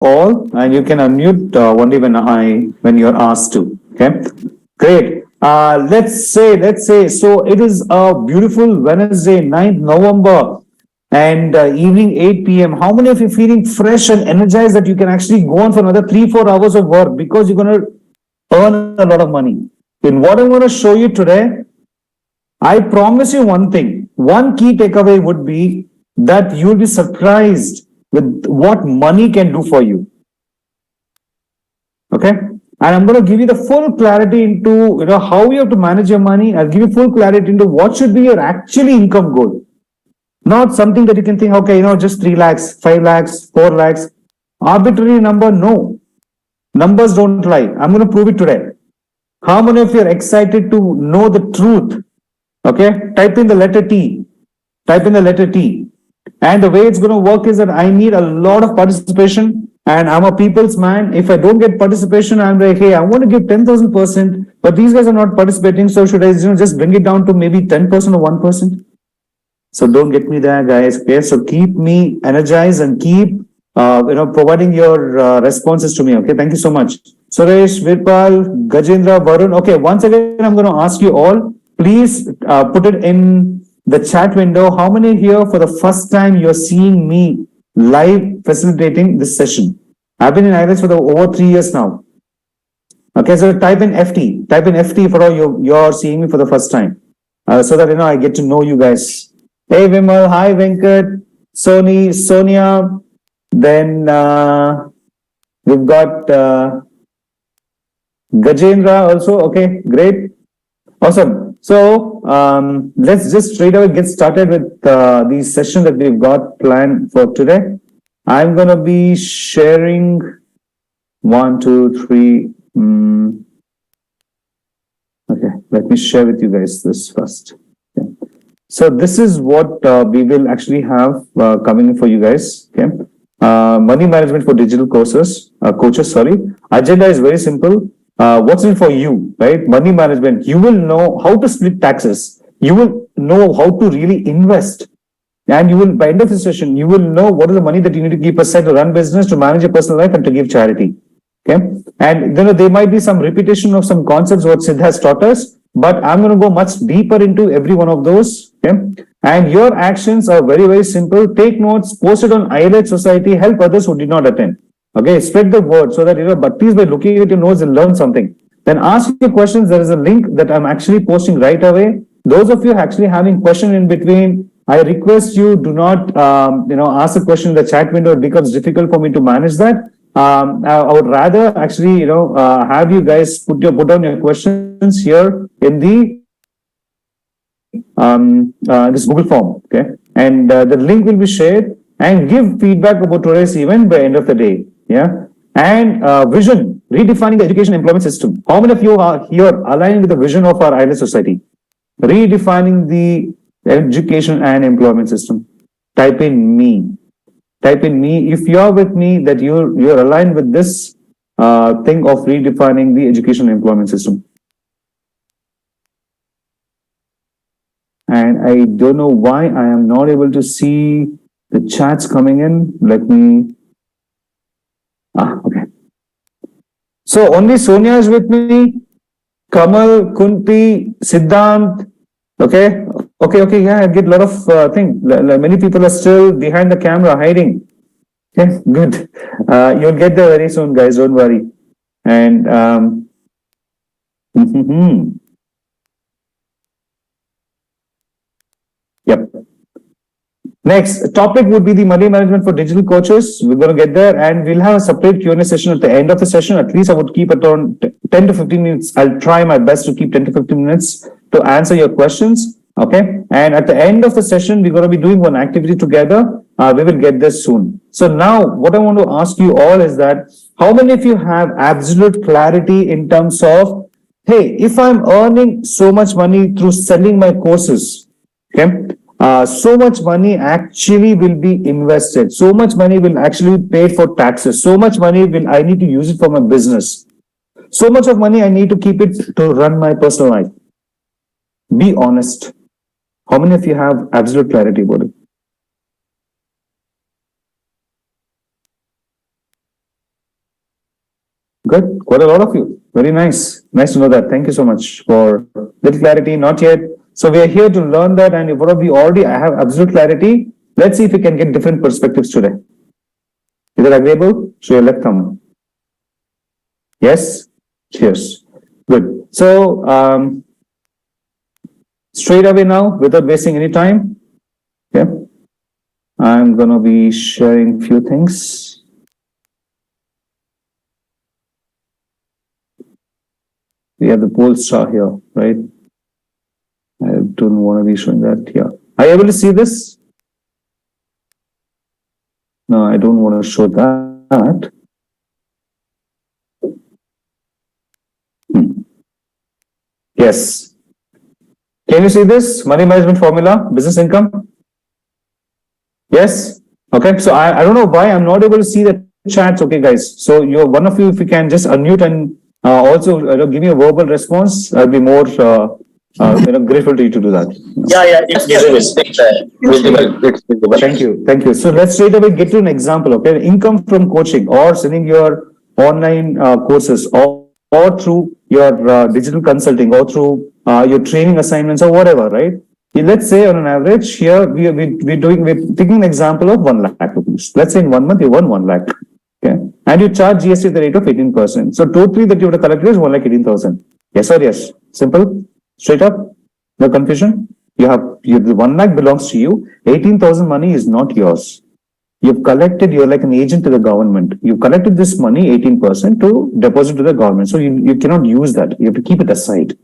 all, and you can unmute only when you're asked to. Okay, great. Let's say. So it is a beautiful Wednesday, 9th November, and evening 8 p.m. How many of you feeling fresh and energized that you can actually go on for another 3-4 hours of work because you're going to earn a lot of money? In what I'm going to show you today, I promise you one thing. One key takeaway would be that you'll be surprised with what money can do for you. Okay. And I'm going to give you the full clarity into how you have to manage your money. I'll give you full clarity into what should be your actually income goal. Not something that you can think, okay, just 3 lakhs, 5 lakhs, 4 lakhs. Arbitrary number, no. Numbers don't lie. I'm going to prove it today. How many of you are excited to know the truth? Okay, type in the letter T. Type in the letter T. And the way it's going to work is that I need a lot of participation, and I'm a people's man. If I don't get participation, I'm like, hey, I want to give 10,000%, but these guys are not participating. So should I just bring it down to maybe 10% or 1%? So don't get me there, guys. Okay, so keep me energized and keep providing your responses to me. Okay, thank you so much. Suresh, Virpal, Gajendra, Varun. Okay, once again, I'm going to ask you all. Please put it in the chat window. How many here for the first time you're seeing me live facilitating this session? I've been in IELTS for over 3 years now. Okay, so type in FT. Type in FT for all you're seeing me for the first time. So that I get to know you guys. Hey Vimal, hi Venkat, Sony, Sonia. Then we've got Gajendra also. Okay, great. Awesome. So let's just straight away get started with the session that we've got planned for today. I'm going to be sharing 1, 2, 3. Okay, let me share with you guys this first. Okay. So this is what we will actually have coming for you guys. Okay, money management for digital coaches. Agenda is very simple. What's in for you, right? Money management. You will know how to split taxes. You will know how to really invest. And you will, by end of the session, you will know what is the money that you need to keep aside to run business, to manage your personal life, and to give charity. Okay. And then there might be some repetition of some concepts what Sid has taught us, but I'm going to go much deeper into every one of those. Okay. And your actions are very, very simple. Take notes, post it on IELTS Society, help others who did not attend. Okay, spread the word so that, but please by looking at your notes and learn something. Then ask your questions. There is a link that I'm actually posting right away. Those of you actually having question in between, I request you do not, ask a question in the chat window. It becomes difficult for me to manage that. I would rather actually, have you guys put down your questions here in the this Google form. Okay, and the link will be shared, and give feedback about today's event by end of the day. Yeah. And vision, redefining the education employment system. How many of you are here aligned with the vision of our IELTS Society? Redefining the education and employment system. Type in me. Type in me. If you're with me, that you're aligned with this thing of redefining the education and employment system. And I don't know why I am not able to see the chats coming in. Let me. Okay. So only Sonia is with me. Kamal, Kunti, Siddhant. Okay. Yeah, I get a lot of things. Many people are still behind the camera hiding. Okay, good. You'll get there very soon, guys. Don't worry. And yep. Next topic would be the money management for digital coaches. We're going to get there, and we'll have a separate Q&A session at the end of the session. At least I would keep it on 10 to 15 minutes. I'll try my best to keep 10 to 15 minutes to answer your questions. Okay. And at the end of the session, we're going to be doing one activity together. We will get this soon. So now what I want to ask you all is that how many of you have absolute clarity in terms of, hey, if I'm earning so much money through selling my courses, okay, so much money actually will be invested. So much money will actually be paid for taxes. So much money will I need to use it for my business. So much of money I need to keep it to run my personal life. Be honest. How many of you have absolute clarity about it? Good. Quite a lot of you. Very nice. Nice to know that. Thank you so much for little clarity. Not yet. So we are here to learn that, and if we already have absolute clarity, let's see if we can get different perspectives today. Is that agreeable? Show your left thumb. Yes? Cheers. Good. So, straight away now, without wasting any time, okay, I'm going to be sharing few things. We have the pole star here, right? I don't want to be showing that here. Are you able to see this? No, I don't want to show that. Yes. Can you see this? Money management formula, business income? Yes? Okay, so I don't know why I'm not able to see the chats. Okay, guys. So you're one of you, if you can just unmute and also give me a verbal response, I'll be more grateful to you to do that. Yeah, it's visible. Thank you. So let's straight away get to an example. Okay, income from coaching or selling your online courses or through your digital consulting or through your training assignments or whatever, right? Let's say on an average here we're taking an example of 1 lakh rupees. Let's say in 1 month you earn 1 lakh. Okay, and you charge GST at the rate of 18%. So totally that you would have collected is 1,18,000. Yes or yes? Simple, straight up, no confusion. The 1 lakh belongs to you. 18,000 money is not yours. You've collected. You're like an agent to the government. You've collected this money, 18%, to deposit to the government. So you cannot use that. You have to keep it aside,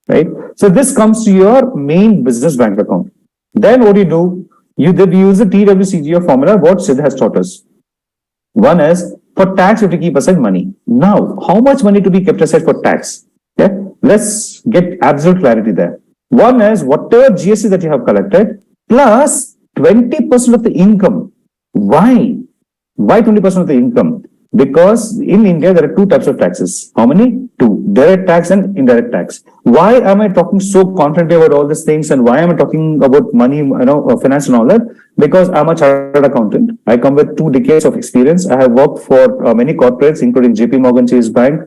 right? So this comes to your main business bank account. Then what do? You use the TWCGO formula. What Sid has taught us. One is for tax, you have to keep aside money. Now, how much money to be kept aside for tax? Okay, let's get absolute clarity there. One is whatever GST that you have collected plus 20% of the income. Why? Why 20% of the income? Because in India, there are 2 types of taxes. How many? 2. Direct tax and indirect tax. Why am I talking so confidently about all these things and why am I talking about money, finance and all that? Because I'm a chartered accountant. I come with 2 decades of experience. I have worked for many corporates, including JP Morgan Chase Bank,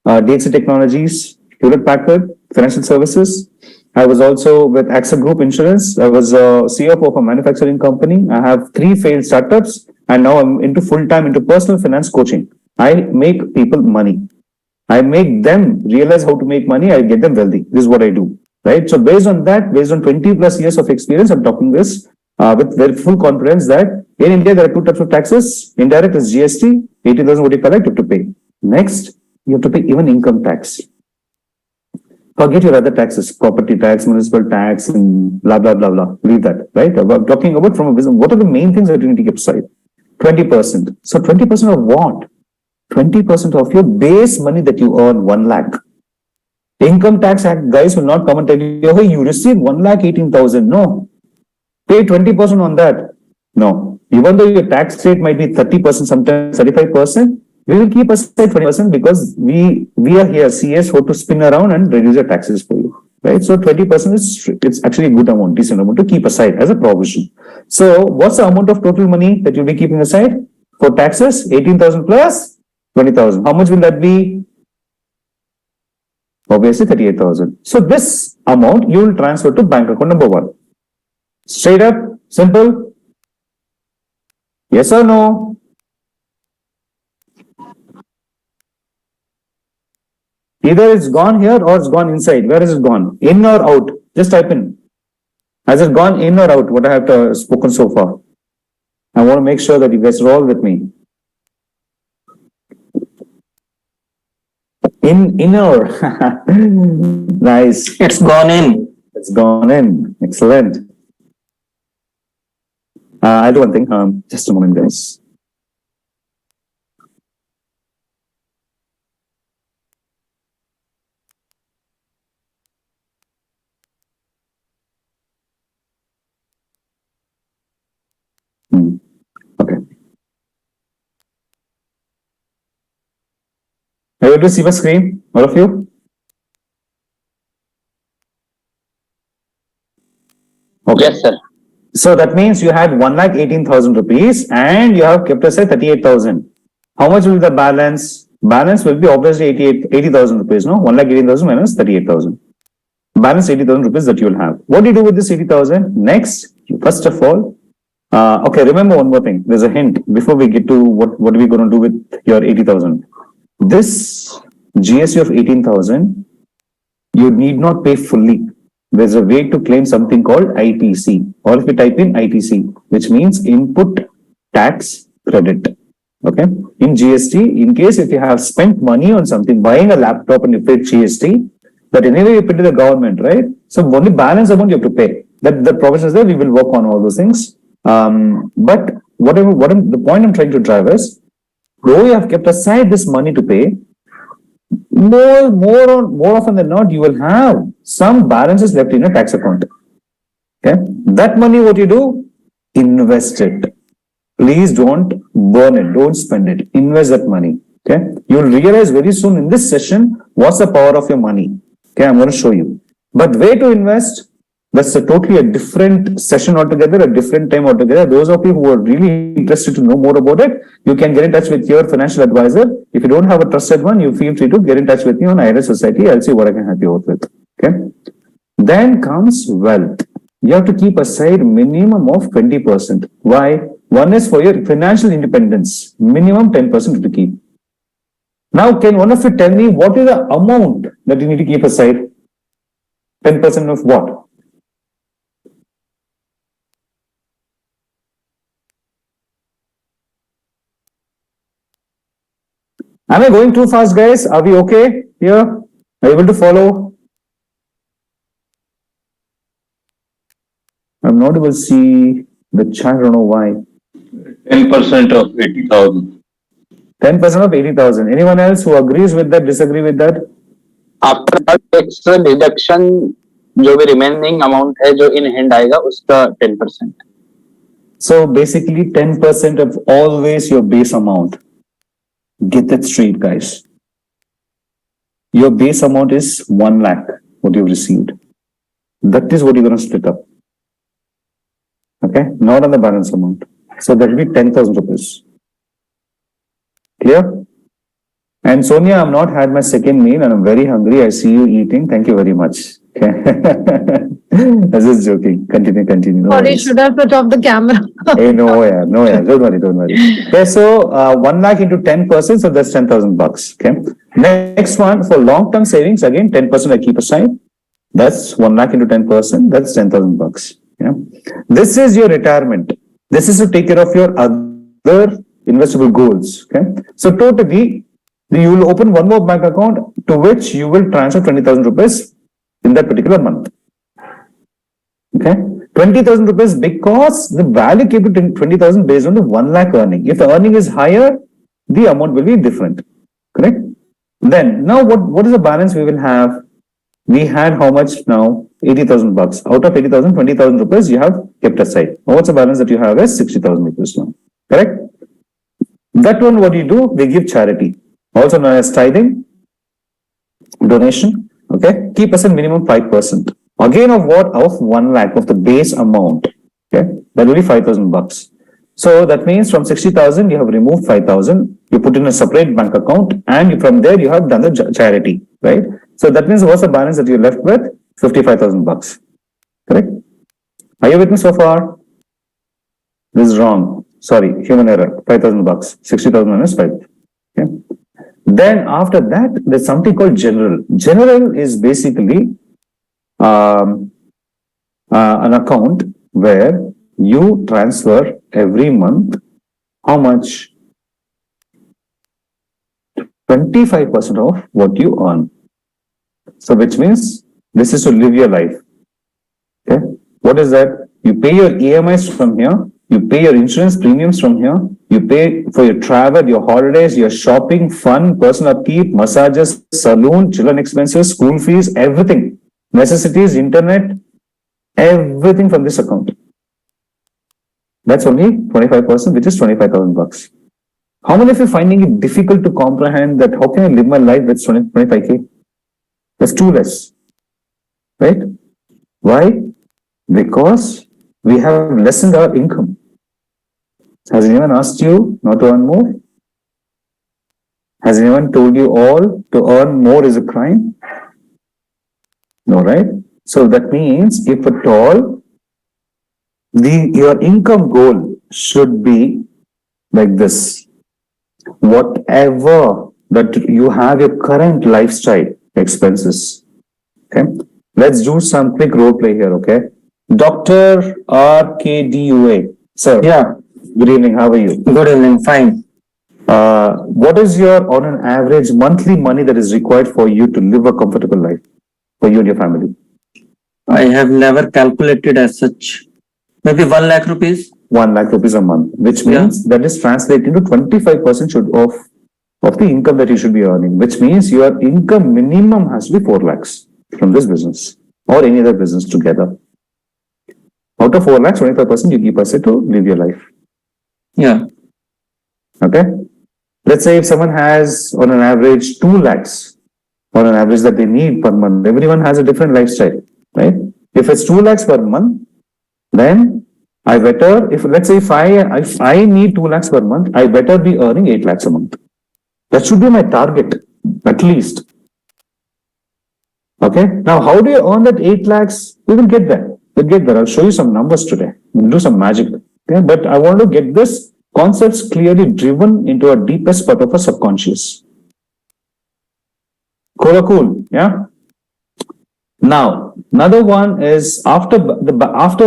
DXC Technologies, Hewlett Packard, Financial Services. I was also with AXA Group Insurance. I was a CFO of a manufacturing company. I have 3 failed startups. And now I'm into full-time into personal finance coaching. I make people money. I make them realize how to make money. I get them wealthy. This is what I do, right? So based on that, based on 20 plus years of experience, I'm talking this with very full confidence that in India, there are 2 types of taxes. Indirect is GST, 80,000 what you collect, you have to pay. Next, you have to pay even income tax. Forget your other taxes, property tax, municipal tax, and blah, blah, blah, blah. Leave that, right? I'm talking about from a business, what are the main things that you need to keep aside? 20%. So 20% of what? 20% of your base money that you earn, 1 lakh. Income tax act guys will not come and tell you, hey, you received 1,18,000. No. Pay 20% on that. No. Even though your tax rate might be 30%, sometimes 35%, we will keep aside 20% because we are here, CS, how to spin around and reduce your taxes for you. Right? So 20% it's actually a good amount, decent amount to keep aside as a provision. So what's the amount of total money that you'll be keeping aside for taxes? 18,000 plus 20,000. How much will that be? Obviously 38,000. So this amount you will transfer to bank account number 1. Straight up, simple. Yes or no? Either it's gone here or it's gone inside. Where is it gone? In or out? Just type in. Has it gone in or out? What I have spoken so far. I want to make sure that you guys are all with me. Inner. Nice. It's gone in. It's gone in. Excellent. I'll do one thing. Just a moment, guys. Okay. Are you able to see my screen, all of you? Okay. Yes, sir. So that means you had 1,18,000 rupees and you have kept aside 38,000. How much will be the balance? balance will be obviously 80,000 rupees, no? 1,18,000 minus 38,000. Balance 80,000 rupees that you will have. What do you do with this 80,000? Next, first of all, okay, remember one more thing. There's a hint before we get to what are we going to do with your 80,000. This GST of 18,000, you need not pay fully. There's a way to claim something called ITC, or if you type in ITC, which means input tax credit. Okay. In GST, in case if you have spent money on something, buying a laptop and you paid GST, that anyway you pay to the government, right? So only balance amount you have to pay. That the provision is there. We will work on all those things. But the point I'm trying to drive is, though you have kept aside this money to pay, more often than not, you will have some balances left in a tax account. Okay, that money, what you do? Invest it. Please don't burn it. Don't spend it. Invest that money. Okay, you will realize very soon in this session what's the power of your money. Okay, I'm going to show you. But way to invest, that's totally a different session altogether, a different time altogether. Those of you who are really interested to know more about it, you can get in touch with your financial advisor. If you don't have a trusted one, you feel free to get in touch with me on IRS Society. I'll see what I can help you out with. Okay. Then comes wealth. You have to keep aside minimum of 20%. Why? One is for your financial independence. Minimum 10% to keep. Now, can one of you tell me what is the amount that you need to keep aside? 10% of what? Am I going too fast, guys? Are we okay here? Are you able to follow? I'm not able to see the chat. I don't know why. 10% of 80,000. 10% of 80,000. Anyone else who agrees with that, disagree with that? After tax deduction जो भी remaining amount है जो in hand आएगा उसका 10%. So basically 10% of always your base amount. Get that straight, guys. Your base amount is 1 lakh, what you've received. That is what you're going to split up. Okay, not on the balance amount. So that will be 10,000 rupees. Clear? And Sonia, I've not had my second meal and I'm very hungry. I see you eating. Thank you very much. Okay. I was just joking. Continue. No Sorry, worries. should I put off the camera? Hey, no, yeah. Don't worry. Okay, so 1 lakh into 10%, so that's 10,000 bucks. Okay. Next one for long-term savings, again 10% I keep aside. That's 1 lakh into 10%. That's 10,000 bucks. Yeah. This is your retirement. This is to take care of your other investable goals. Okay. So totally, you will open one more bank account to which you will transfer 20,000 rupees in that particular month. Okay. 20,000 rupees because the value kept to 20,000 based on the 1 lakh earning. If the earning is higher, the amount will be different. Correct? Then, now what is the balance we will have? We had how much now? 80,000 bucks. Out of 80,000, 20,000 rupees you have kept aside. What's the balance that you have is 60,000 rupees now. Correct? That one, what do you do? We give charity. Also known as tithing, donation. Okay? Keep aside minimum 5%. Again of what? Of 1 lakh of the base amount. Okay? That will be 5,000 bucks. So that means from 60,000, you have removed 5,000. You put in a separate bank account and from there you have done the charity. Right? So that means what's the balance that you're left with? 55,000 bucks. Correct? Are you with me so far? This is wrong. Sorry, human error. 5,000 bucks. 60,000 minus 5. Okay? Then after that, there's something called general. General is basically an account where you transfer every month how much? 25% of what you earn. So which means this is to live your life. Okay. What is that? You pay your EMIs from here. You pay your insurance premiums from here. You pay for your travel, your holidays, your shopping, fun, personal upkeep, massages, saloon, children expenses, school fees, everything. Necessities, internet, everything from this account. That's only 25%, which is 25,000 bucks. How many of you finding it difficult to comprehend that how can I live my life with 25k? That's too less. Right? Why? Because we have lessened our income. Has anyone asked you not to earn more? Has anyone told you all to earn more is a crime? No, right? So that means if at all, your income goal should be like this. Whatever that you have your current lifestyle expenses. Okay. Let's do some quick role play here. Okay. Dr. RKDUA. Sir. Yeah, Good evening. How are you? good evening. Fine. What is your, on an average, monthly money that is required for you to live a comfortable life for you and your family? I have never calculated as such. Maybe 1 lakh rupees. 1 lakh rupees a month, which means that is translating to 25% of the income that you should be earning, which means your income minimum has to be 4 lakhs from this business or any other business together. Out of 4 lakhs, 25% you keep aside to live your life. Yeah. Okay. Let's say if someone has on an average 2 lakhs on an average that they need per month, everyone has a different lifestyle, right? If it's 2 lakhs per month, then I better, if let's say if I need 2 lakhs per month, I better be earning 8 lakhs a month. That should be my target, at least. Okay. Now, how do you earn that 8 lakhs? We will get there. We'll get there. I'll show you some numbers today. We'll do some magic. Okay. But I want to get this concepts clearly driven into a deepest part of our subconscious. Cool. Yeah. Now, another one is after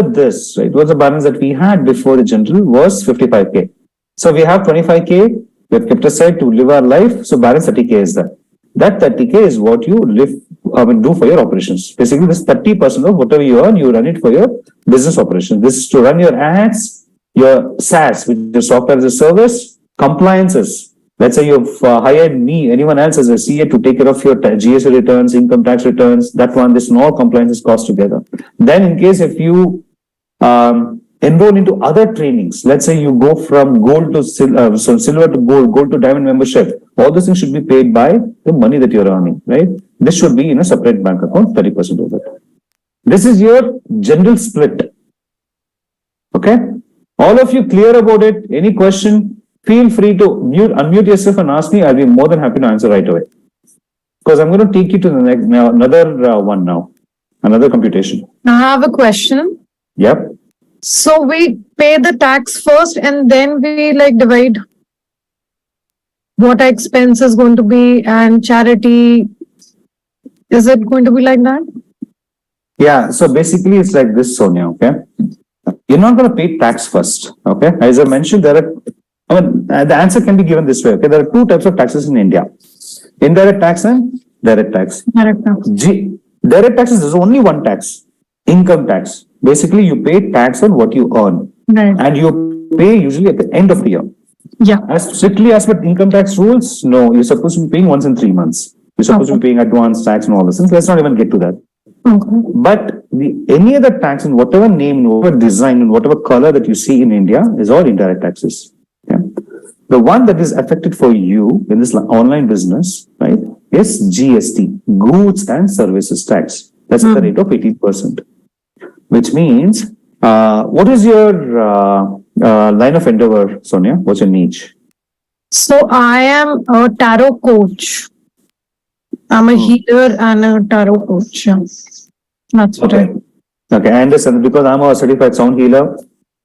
this, right? What's the balance that we had before the general was 55K. So we have 25K. We have kept aside to live our life. So balance 30K is that. That 30K is what you do for your operations. Basically, this 30% of whatever you earn, you run it for your business operations. This is to run your ads, your SaaS, which is software as a service, compliances. Let's say you've hired me, anyone else as a CA to take care of your GST returns, income tax returns, that one, this and all compliances cost together. Then in case if you enroll into other trainings, let's say you go from gold to silver to gold to diamond membership, all those things should be paid by the money that you're earning, right? This should be in a separate bank account, 30% of it. This is your general split. Okay? All of you clear about it? Any question? Feel free to unmute yourself and ask me. I'll be more than happy to answer right away. Because I'm going to take you to the next, another one now. Another computation. I have a question. Yep. So we pay the tax first and then we divide what our expense is going to be and charity. Is it going to be like that? Yeah. So basically it's like this, Sonia. Okay. You're not going to pay tax first. Okay. As I mentioned, the answer can be given this way. Okay. There are two types of taxes in India. Indirect tax and direct tax. Direct tax. Direct taxes, there's only one tax. Income tax. Basically, you pay tax on what you earn. Right. And you pay usually at the end of the year. Yeah. As strictly as per income tax rules, no, you're supposed to be paying once in 3 months. You're supposed to be paying advance tax and all this. Let's not even get to that. Okay. But any other tax in whatever name, whatever design, and whatever color that you see in India is all indirect taxes. Yeah. The one that is affected for you in this online business, right, is GST, goods and services tax. That's at the rate of 18%. Which means, what is your line of endeavor, Sonia? What's your niche? So I am a tarot coach. I'm a healer and a tarot coach. Yeah. That's what Okay. Okay, I understand because I'm a certified sound healer,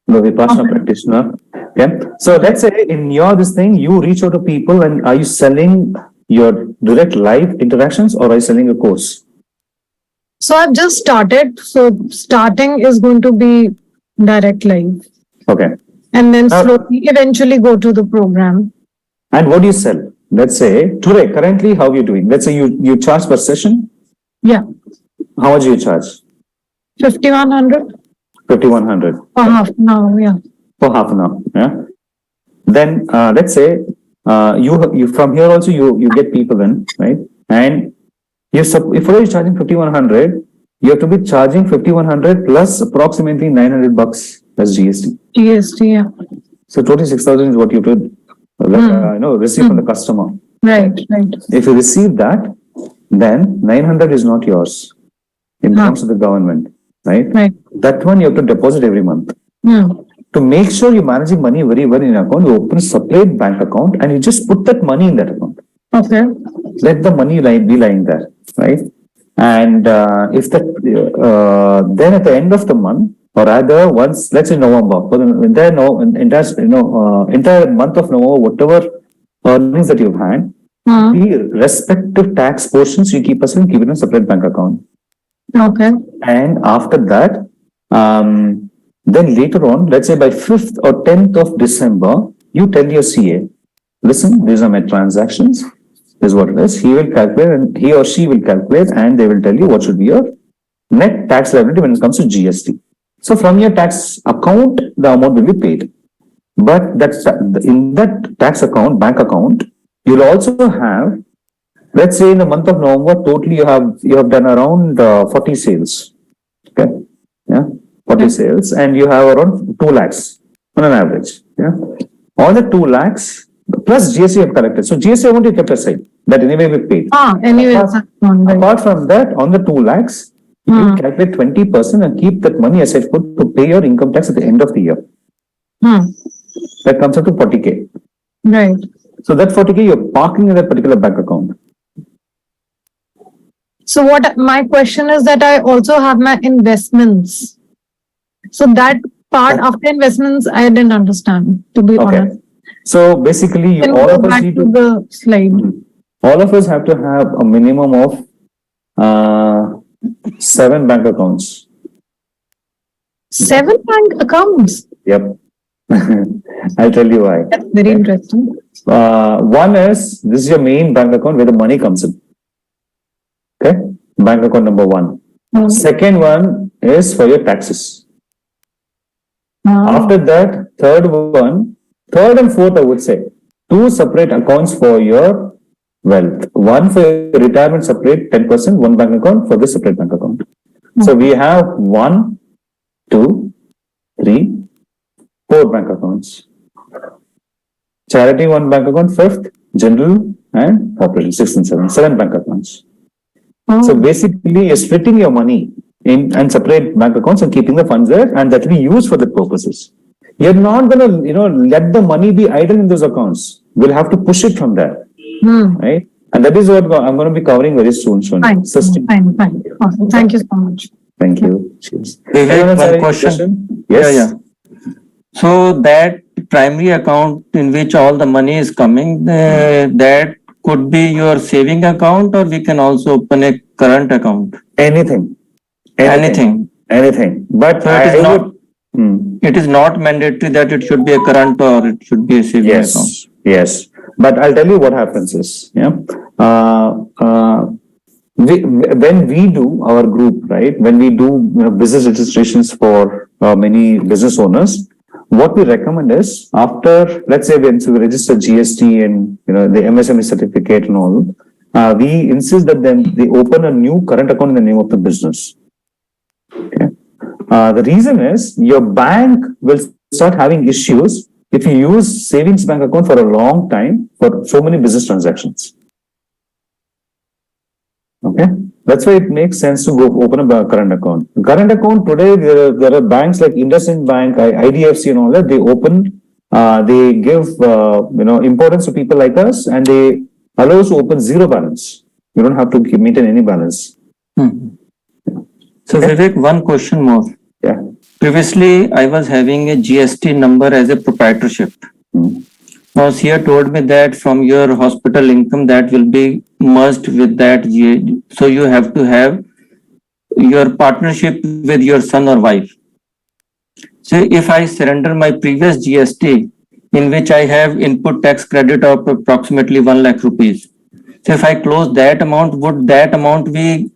the Vipassana practitioner. Okay. So let's say in this thing, you reach out to people and are you selling your direct live interactions or are you selling a course? So I've just started. So starting is going to be direct live. Okay. And then slowly, eventually go to the program. And what do you sell? Let's say today, currently, how are you doing? Let's say you charge per session. Yeah. How much do you charge? 5,100. 5,100. For half an hour, yeah. For half an hour. Yeah. Then let's say you from here also you get people in, right? And if you're charging 5,100, you have to be charging 5,100 plus approximately $900 plus GST. GST, yeah. So totally 6,000 is what you could receive from the customer. Right. If you receive that, then 900 is not yours. It belongs to the government, right? Right. That one you have to deposit every month. To make sure you're managing money very well in your account, you open a separate bank account and you just put that money in that account. Okay. Let the money be lying there, right? And if that, then at the end of the month, or rather once, let's say November, for the entire month of November, whatever earnings that you've had, the respective tax portions you keep aside and keep it in a separate bank account. Okay. And after that, then later on, let's say by 5th or 10th of December, you tell your CA, listen, these are my transactions. This is what it is. He will calculate and he or she will calculate and they will tell you what should be your net tax liability when it comes to GST. So from your tax account, the amount will be paid. But that's in that tax account, bank account, you'll also have, let's say in the month of November, totally you have done around 40 sales. Okay. Yeah. 40 sales and you have around 2 lakhs on an average. Yeah. All the 2 lakhs plus GST you have collected. So GST amount you kept aside. That anyway we paid. Anyway, Apart from that, on the 2 lakhs, you calculate 20% and keep that money aside to pay your income tax at the end of the year. That comes up to 40K. Right. So that 40K you're parking in that particular bank account. So what my question is that I also have my investments. So that part after investments, I didn't understand, to be honest. So basically, Can all go of us back need to to, the slide. all of us have to have a minimum of 7 bank accounts. 7 bank accounts. Yep. I'll tell you why. That's very interesting. One is, this is your main bank account where the money comes in. Okay. Bank account number 1. Second one is for your taxes. After that, third and fourth, I would say, 2 separate accounts for your wealth. One for your retirement separate 10%, one bank account for the separate bank account. So we have 1, 2, 3, 4 bank accounts. Charity 1 bank account, 5th, general and corporation 6th and 7th, 7 bank accounts. So basically, you're splitting your money in and separate bank accounts and keeping the funds there, and that will be used for the purposes. You're not going to, let the money be idle in those accounts. We'll have to push it from there, right? And that is what I'm going to be covering very soon. Fine. Awesome. Thank you so much. Thank you. Cheers. Vivek, one question. Yes. Yeah. So that primary account in which all the money is coming, that could be your saving account, or we can also open a current account. Anything. But So it is not mandatory that it should be a current or it should be a saving account. Yes. But I'll tell you what happens is, when we do our group, right, when we do business registrations for many business owners, what we recommend is after, let's say, when we register GST and the MSME certificate and all, we insist that then they open a new current account in the name of the business. Okay. The reason is your bank will start having issues if you use savings bank account for a long time for so many business transactions. Okay. That's why it makes sense to go open a current account. Current account today, there are banks like IndusInd Bank, IDFC and all that. They open, they give, importance to people like us, and they allow us to open 0 balance. You don't have to maintain any balance. So Vivek, one question more. Yeah. Previously, I was having a GST number as a proprietorship. Now, CA told me that from your hospital income, that will be merged with that GST. So you have to have your partnership with your son or wife. So if I surrender my previous GST, in which I have input tax credit of approximately 1 lakh rupees. So if I close that amount, would that amount be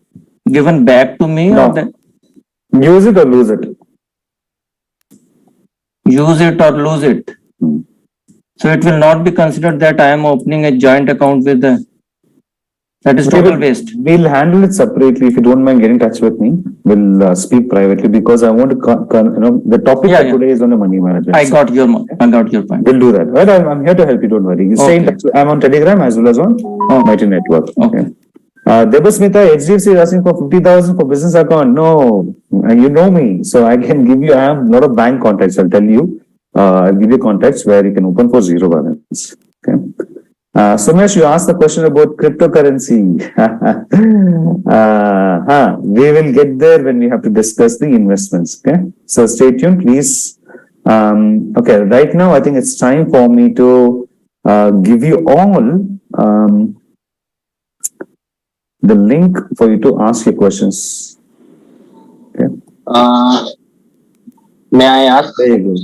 given back to me? No. Or that? Use it or lose it. Use it or lose it. So it will not be considered that I am opening a joint account with the, that is total waste. We'll handle it separately. If you don't mind getting in touch with me, we'll speak privately because I want to, the topic for today is on the money management. I got your point. We'll do that. Right? I'm here to help you. Don't worry. Stay in touch. I'm on Telegram as well as on Mighty Network. Okay. Debasmita, HDFC is asking for 50,000 for business account. No, you know me. So I can give you, I have a lot of bank contacts. I'll tell you. I'll give you contacts where you can open for 0 balance. Okay. Sumesh, you asked the question about cryptocurrency. We will get there when we have to discuss the investments. Okay, so stay tuned, please. Okay, right now I think it's time for me to give you all the link for you to ask your questions. Okay, may I ask? there you go.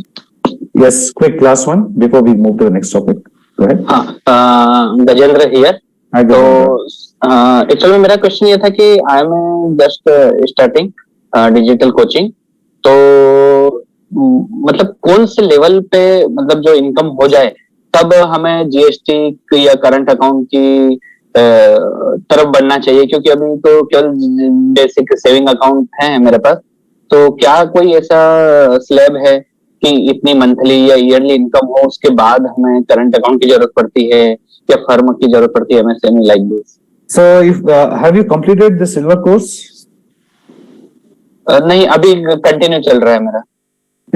Yes, quick last one before we move to the next topic. Go ahead. Gajendra here. Hi, तो Gopal. Actually मेरा question ये था कि I am just starting digital coaching. तो मतलब कौन से level पे मतलब जो इनकम हो जाए तब हमें जीएसटी या करंट अकाउंट की तरफ बढ़ना चाहिए, क्योंकि अभी तो केवल बेसिक सेविंग अकाउंट है मेरे पास. तो क्या कोई ऐसा स्लैब है कि इतनी मंथली या ईयरली इनकम हो उसके बाद हमें करंट अकाउंट की जरूरत पड़ती है या फर्म की जरूरत पड़ती है, MSME like this? So, if have you completed the silver course? नहीं, अभी कंटिन्यू चल रहा है मेरा.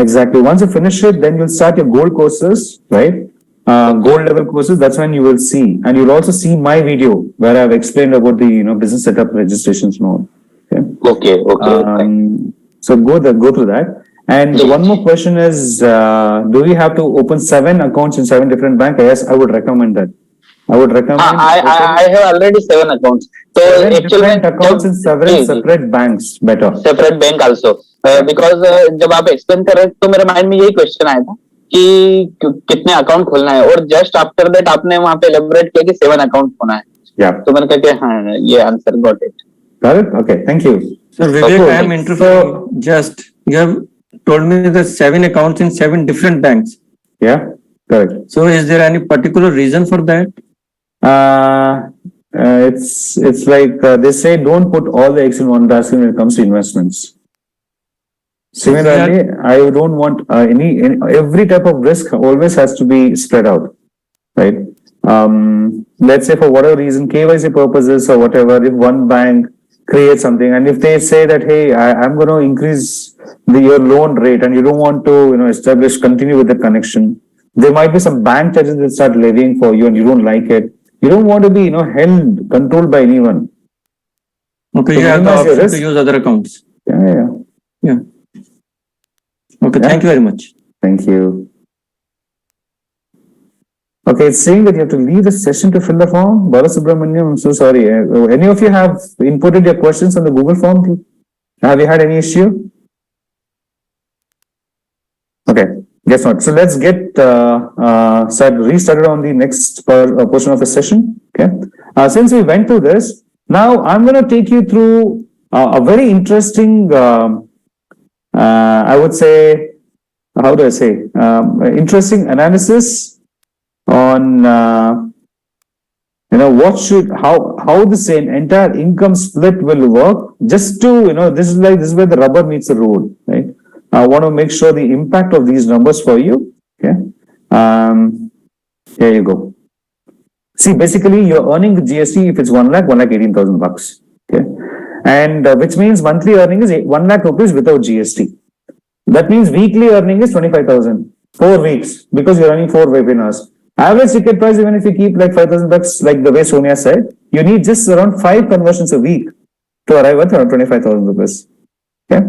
Exactly. Once you finish it, then you'll start your gold courses, right? Gold level courses. That's when you will see, and you'll also see my video where I've explained about the business setup, registrations, and all. Okay. Okay. So go through that. And one more question is, do we have to open 7 accounts in 7 different banks? Yes, I would recommend that. I would recommend. I have already 7 accounts. So 7 actually different accounts in 7 separate banks. Better. Separate bank also. Because जब आप explain कर रहे थे तो मेरे mind में यही question आया था कि कितने अकाउंट खोलना है, और जस्ट आफ्टर दैट आपने वहां पे एलेबोरेट किया कि 7 अकाउंट खोलना है. Yeah. तो मैंने कहा कि हाँ, ये answer got it. Got it? Okay. Thank you. Sir Vivek, Okay. I am interfering. Just you have told me the 7 accounts in 7 different banks. Yeah. Correct. So is there any particular reason for that? It's like they say, don't put all the eggs in one basket when it comes to investments. Similarly, I don't want every type of risk always has to be spread out, right? Let's say for whatever reason, KYC purposes or whatever, if one bank creates something and if they say that, hey, I'm going to increase your loan rate and you don't want to continue with the connection, there might be some bank charges that start levying for you and you don't like it. You don't want to be held, controlled by anyone. Okay, So you have the minimize your option risk. to use other accounts. Yeah. Okay, Yeah. thank you very much. Thank you. Okay, it's saying that you have to leave the session to fill the form. Balasubramaniam, I'm so sorry. Any of you have inputted your questions on the Google form? Have you had any issue? Okay, guess not. So let's get restarted on the next portion of the session. Okay. Since we went through this, now I'm going to take you through a very interesting, I would say, how do I say, interesting analysis on how this entire income split will work. Just to this is where the rubber meets the road, right? I want to make sure the impact of these numbers for you. Okay, here you go. See, basically you're earning the GST if it's 1,18,000 bucks. Okay, and which means monthly earning is 1 lakh rupees without GST. That means weekly earning is 25,000. 4 weeks, because you're running 4 webinars. Average ticket price, even if you keep like 5,000 bucks, like the way Sonia said, you need just around 5 conversions a week to arrive at around 25,000 rupees. Okay.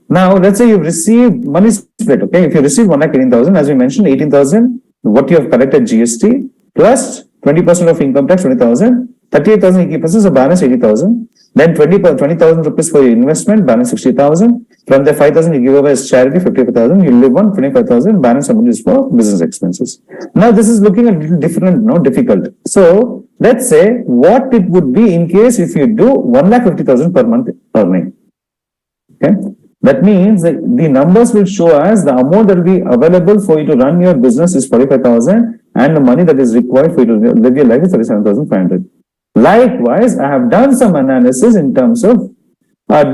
Now, let's say you've received money split. Okay. If you receive 1,18,000, as we mentioned, 18,000, what you have collected GST plus 20% of income tax, 20,000, 38,000 you keep as a balance 80,000. Then 20,000 rupees for your investment, balance 60,000. From the 5,000 you give away as charity, 55,000. You live on 25,000. Balance amount is for business expenses. Now this is looking a little different, difficult. So let's say what it would be in case if you do 1,50,000 per month earning. Okay, that means that the numbers will show us the amount that will be available for you to run your business is 45,000, and the money that is required for you to live your life is 37,500. Likewise, I have done some analysis in terms of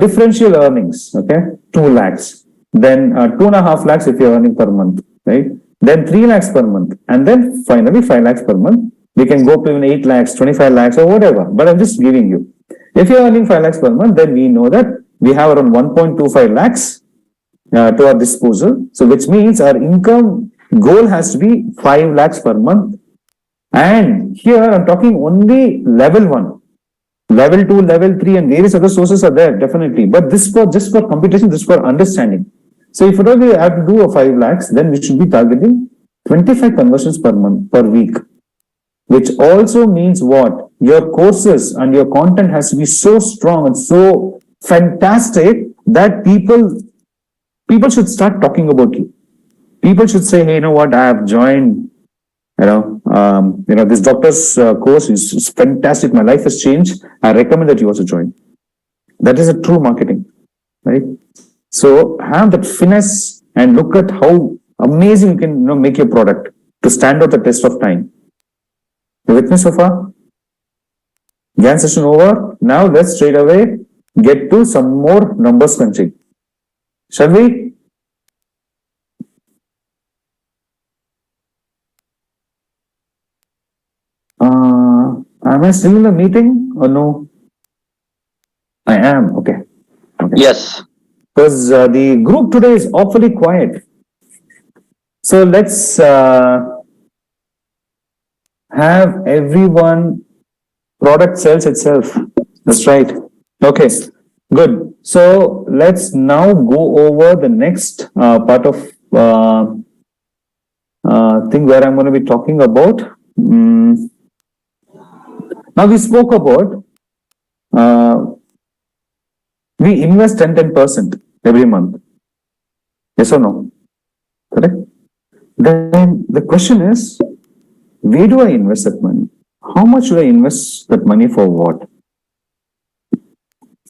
differential earnings. Okay, 2 lakhs, then 2.5 lakhs if you're earning per month, right? Then 3 lakhs per month, and then finally 5 lakhs per month. We can go up to even 8 lakhs, 25 lakhs, or whatever. But I'm just giving you. If you're earning 5 lakhs per month, then we know that we have around 1.25 lakhs to our disposal. So which means our income goal has to be 5 lakhs per month. And here I'm talking only level 1. Level 2, level 3 and various other sources are there, definitely. But this for just for computation, this for understanding. So if we have to do a 5 lakhs, then we should be targeting 25 conversions per month, per week. Which also means what? Your courses and your content has to be so strong and so fantastic that people should start talking about you. People should say, hey, you know what, I have joined, this doctor's course is fantastic. My life has changed. I recommend that you also join. That is a true marketing, right? So have that finesse and look at how amazing you can make your product to stand out the test of time. You with me so far? Gan session over. Now let's straight away get to some more numbers crunching. Shall we? Am I still in the meeting or no? I am. Okay. Yes. Because the group today is awfully quiet. So let's have everyone product sells itself. That's right. Okay, good. So let's now go over the next part of thing where I'm going to be talking about. Now we spoke about we invest 10% every month. Yes or no? Correct? Then the question is, where do I invest that money? How much should I invest that money for what?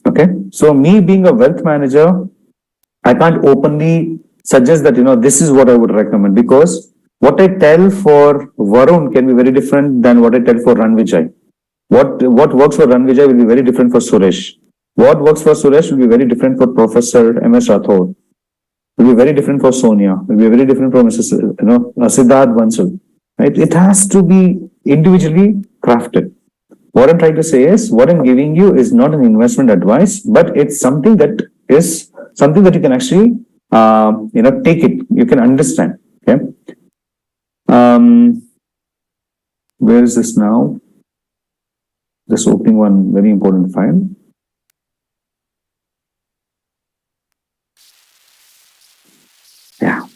Okay. So me being a wealth manager, I can't openly suggest that, this is what I would recommend, because what I tell for Varun can be very different than what I tell for Ranvijay. What works for Ranvijay will be very different for Suresh. What works for Suresh will be very different for Professor M.S. Rathod. Will be very different for Sonia. Will be very different for Mrs. Siddharth Bansal. Right? It has to be individually crafted. What I'm trying to say is, what I'm giving you is not an investment advice, but it's something that is something that you can actually, take it. You can understand. Okay. Where is this now? Just opening one very important file. Yeah.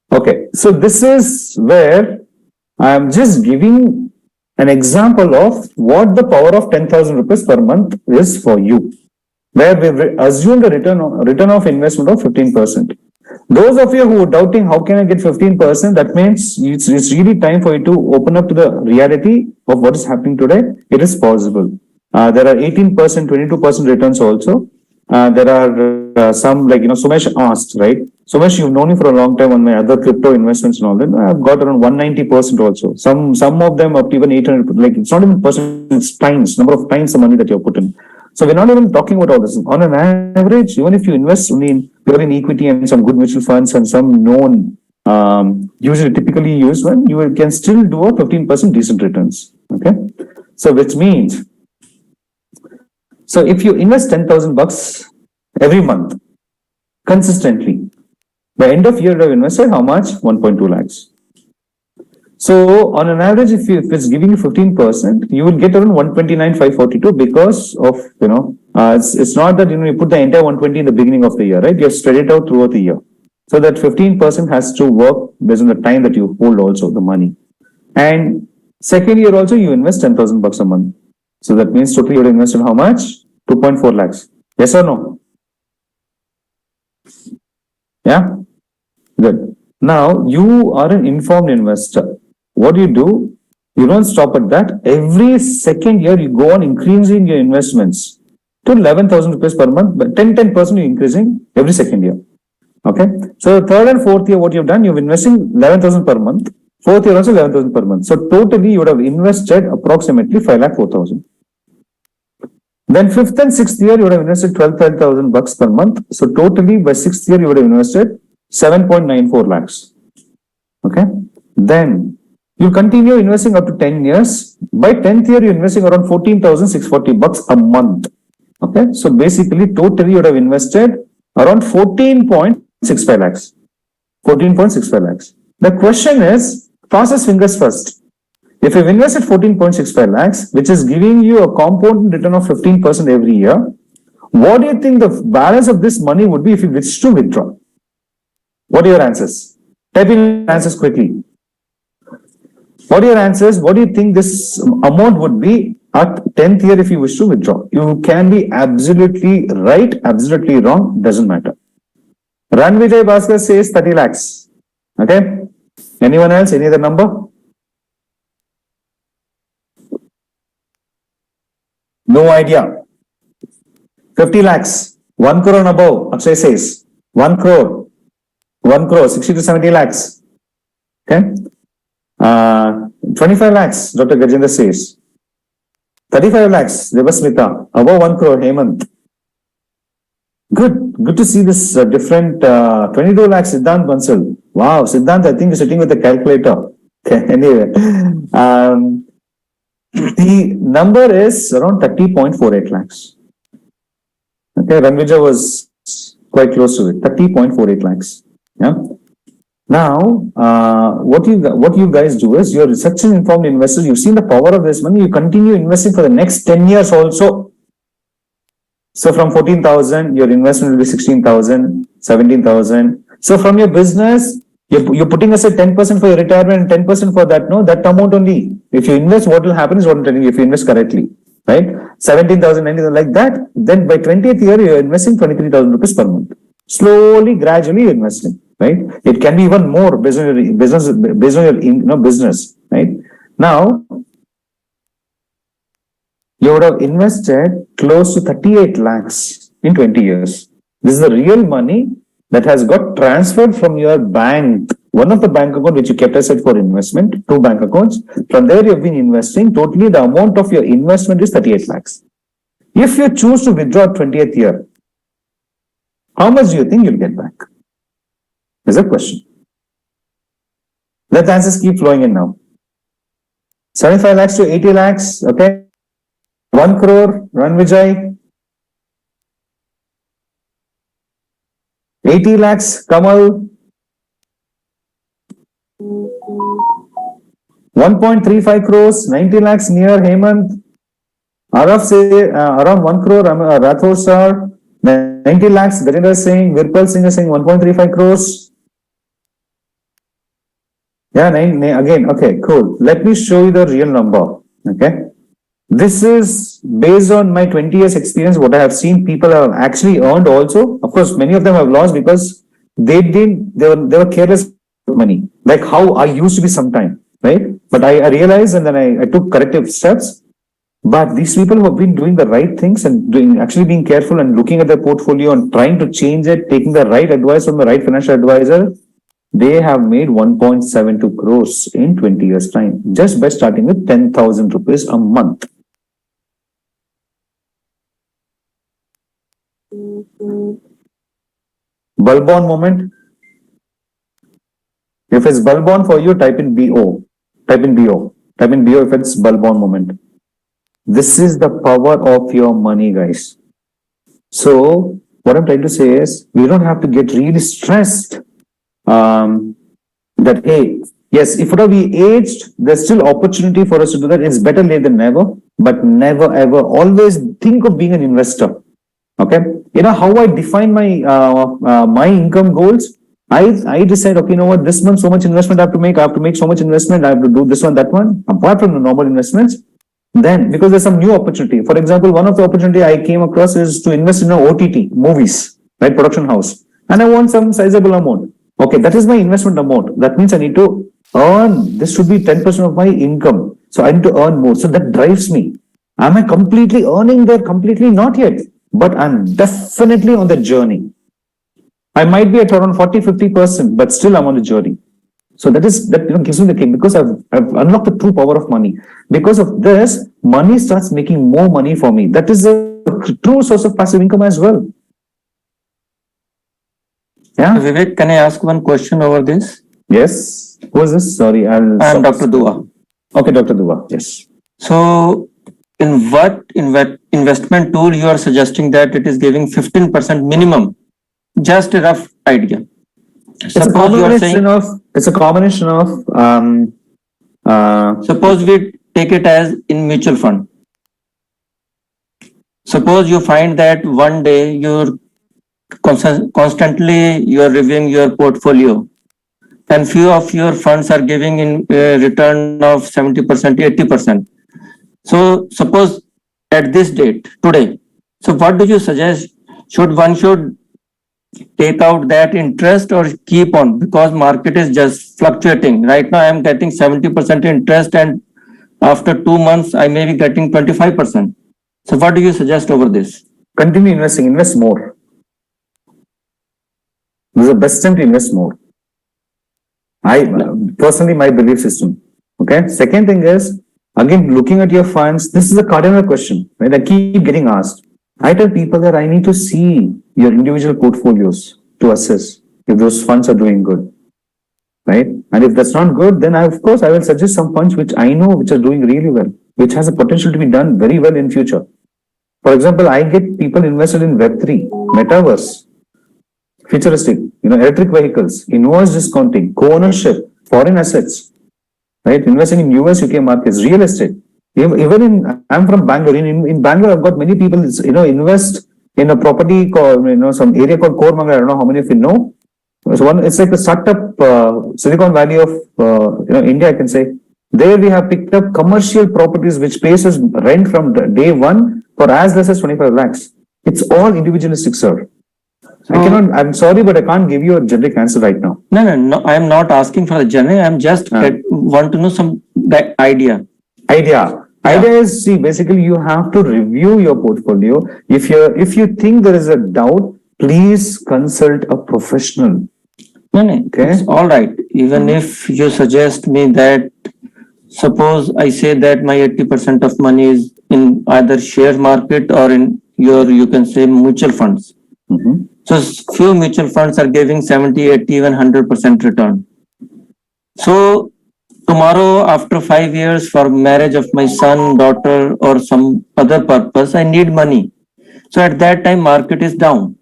Okay, so this is where I am just giving an example of what the power of 10,000 rupees per month is for you, where we assumed a return of investment of 15%. Those of you who are doubting how can I get 15%, that means it's really time for you to open up to the reality of what is happening today. It is possible. There are 18%, 22% returns also. There are some, like, Sumesh asked, right? Sumesh, you've known me for a long time on my other crypto investments and all that. I've got around 190% also. Some of them up to even 800, like it's not even percent, it's times, number of times the money that you're put in. So we're not even talking about all this. On an average, even if you invest only in pure in equity and some good mutual funds and some known, usually typically used one, you can still do a 15% decent returns. Okay. So which means, so if you invest 10,000 bucks every month consistently, by end of year you have invested how much? 1.2 lakhs. So on an average, if it's giving you 15%, you will get around 129,542 because of, it's not that, you put the entire 120 in the beginning of the year, right? You have spread it out throughout the year. So that 15% has to work based on the time that you hold also the money. And second year also you invest 10,000 bucks a month. So that means totally you would invest in how much? 2.4 lakhs. Yes or no? Yeah? Good. Now you are an informed investor. What do? You don't stop at that. Every second year you go on increasing your investments to 11,000 rupees per month, but 10% you're increasing every second year. Okay. So third and fourth year, what you've done, you've investing 11,000 per month. Fourth year also 11,000 per month. So totally you would have invested approximately 5,04,000. Then fifth and sixth year, you would have invested 12,000 bucks per month. So totally by sixth year, you would have invested 7.94 lakhs. Okay. Then you continue investing up to 10 years. By 10th year, you're investing around 14,640 bucks a month. Okay. So basically, totally you would have invested around 14.5 14.65 lakhs. 14.65 lakhs. The question is, fastest fingers first. If you've invested 14.65 lakhs, which is giving you a compound return of 15% every year, what do you think the balance of this money would be if you wish to withdraw? What are your answers? Type in your answers quickly. What are your answers? What do you think this amount would be at 10th year if you wish to withdraw? You can be absolutely right, absolutely wrong, doesn't matter. Ran Vijay Bhaskar says 30 lakhs. Okay. Anyone else? Any other number? No idea. 50 lakhs. 1 crore and above. Akshay says 1 crore. 1 crore. 60 to 70 lakhs. Okay. 25 lakhs. Dr. Gajendra says. 35 lakhs. Devasmita. Above 1 crore. Hemant. Good to see this different 22 lakhs Siddhant Bansal. Wow, Siddhant, I think you're sitting with a calculator. Okay, anyway. The number is around 30.48 lakhs. Okay, Ranvija was quite close to it. 30.48 lakhs. Yeah. Now, what you guys do is you're such an informed investor. You've seen the power of this money. You continue investing for the next 10 years also. So from 14,000, your investment will be 16,000, 17,000. So from your business, you're putting aside 10% for your retirement and 10% for that, no, that amount only. If you invest, what will happen is what I'm telling you, if you invest correctly, right? 17,000, 19,000 like that, then by 20th year, you're investing 23,000 rupees per month. Slowly, gradually you're investing, right? It can be even more based on your business, right? Now, you would have invested close to 38 lakhs in 20 years. This is the real money that has got transferred from your bank, one of the bank account which you kept aside for investment, 2 bank accounts. From there you've been investing. Totally the amount of your investment is 38 lakhs. If you choose to withdraw at 20th year, how much do you think you'll get back? Is a question. Let the answers keep flowing in now. 75 lakhs to 80 lakhs, okay? 1 crore, Ran Vijay. 80 lakhs, Kamal. 1.35 crores, 90 lakhs near Hemant. Araf say around 1 crore, Rathore sir. 90 lakhs, Gajendra Singh. Virpal Singh is saying 1.35 crores. Yeah, again, okay, cool. Let me show you the real number. Okay. This is based on my 20 years experience, what I have seen people have actually earned also. Of course, many of them have lost because they were careless with money, like how I used to be sometime, right? But I realized and then I took corrective steps. But these people who have been doing the right things and actually being careful and looking at their portfolio and trying to change it, taking the right advice from the right financial advisor, they have made 1.72 crores in 20 years time, just by starting with 10,000 rupees a month. Bulb on moment. If it's bulb on for you, type in BO. Type in BO. Type in BO if it's bulb on moment. This is the power of your money, guys. So what I'm trying to say is we don't have to get really stressed that, hey, yes, if we aged, there's still opportunity for us to do that. It's better late than never, but never ever always think of being an investor. Okay, you know how I define my my income goals. I decide, okay, you know what, this month so much investment I have to make. I have to make so much investment. I have to do this one, that one. Apart from the normal investments, then because there's some new opportunity. For example, one of the opportunity I came across is to invest in an OTT movies, right, production house, and I want some sizable amount. Okay, that is my investment amount. That means I need to earn. This should be 10% of my income. So I need to earn more. So that drives me. Am I completely earning there? Completely not yet. But I'm definitely on the journey. I might be at around 40-50%, but still I'm on the journey. So that gives me the kick because I've unlocked the true power of money. Because of this, money starts making more money for me. That is a true source of passive income as well. Yeah. Vivek, can I ask one question over this? Yes. Who is this? Sorry, I'm Dr. Dua. Okay, Dr. Dua. Yes. So, in what investment tool you are suggesting that it is giving 15% minimum just a rough idea. It's a Suppose you are saying, combination of suppose we take it as in mutual fund. Suppose you find that one day you're constantly you're reviewing your portfolio, and few of your funds are giving in return of 70%, 80%. So suppose at this date today, so what do you suggest? Should take out that interest or keep on, because market is just fluctuating? Right now I am getting 70% interest, and after 2 months I may be getting 25%. So what do you suggest over this? continue investing, invest more. This is the best time to invest more. I personally, my belief system. Okay. Second thing is, again, looking at your funds, this is a cardinal question, right? I keep getting asked. I tell people that I need to see your individual portfolios to assess if those funds are doing good, right? And if that's not good, then of course, I will suggest some funds which I know which are doing really well, which has a potential to be done very well in future. For example, I get people invested in Web3, Metaverse, futuristic, electric vehicles, inverse discounting, co-ownership, foreign assets, right? Investing in US, UK markets, real estate. Even I'm from Bangalore. In Bangalore, I've got many people, invest in a property called, some area called Koramangala. I don't know how many of you know. It's like the startup Silicon Valley of, India, I can say. There we have picked up commercial properties which pays us rent from day one for as less as 25 lakhs. It's all individualistic, sir. I'm sorry, but I can't give you a generic answer right now. No. I am not asking for the generic. I'm just want to know some idea. Idea is, see, basically you have to review your portfolio. If you think there is a doubt, please consult a professional. No, okay, it's all right. Even if you suggest me that, suppose I say that my 80% of money is in either share market or in you can say mutual funds. Mm-hmm. So few mutual funds are giving 70, 80, even 100% return. So tomorrow, after 5 years, for marriage of my son, daughter, or some other purpose, I need money. So at that time, market is down.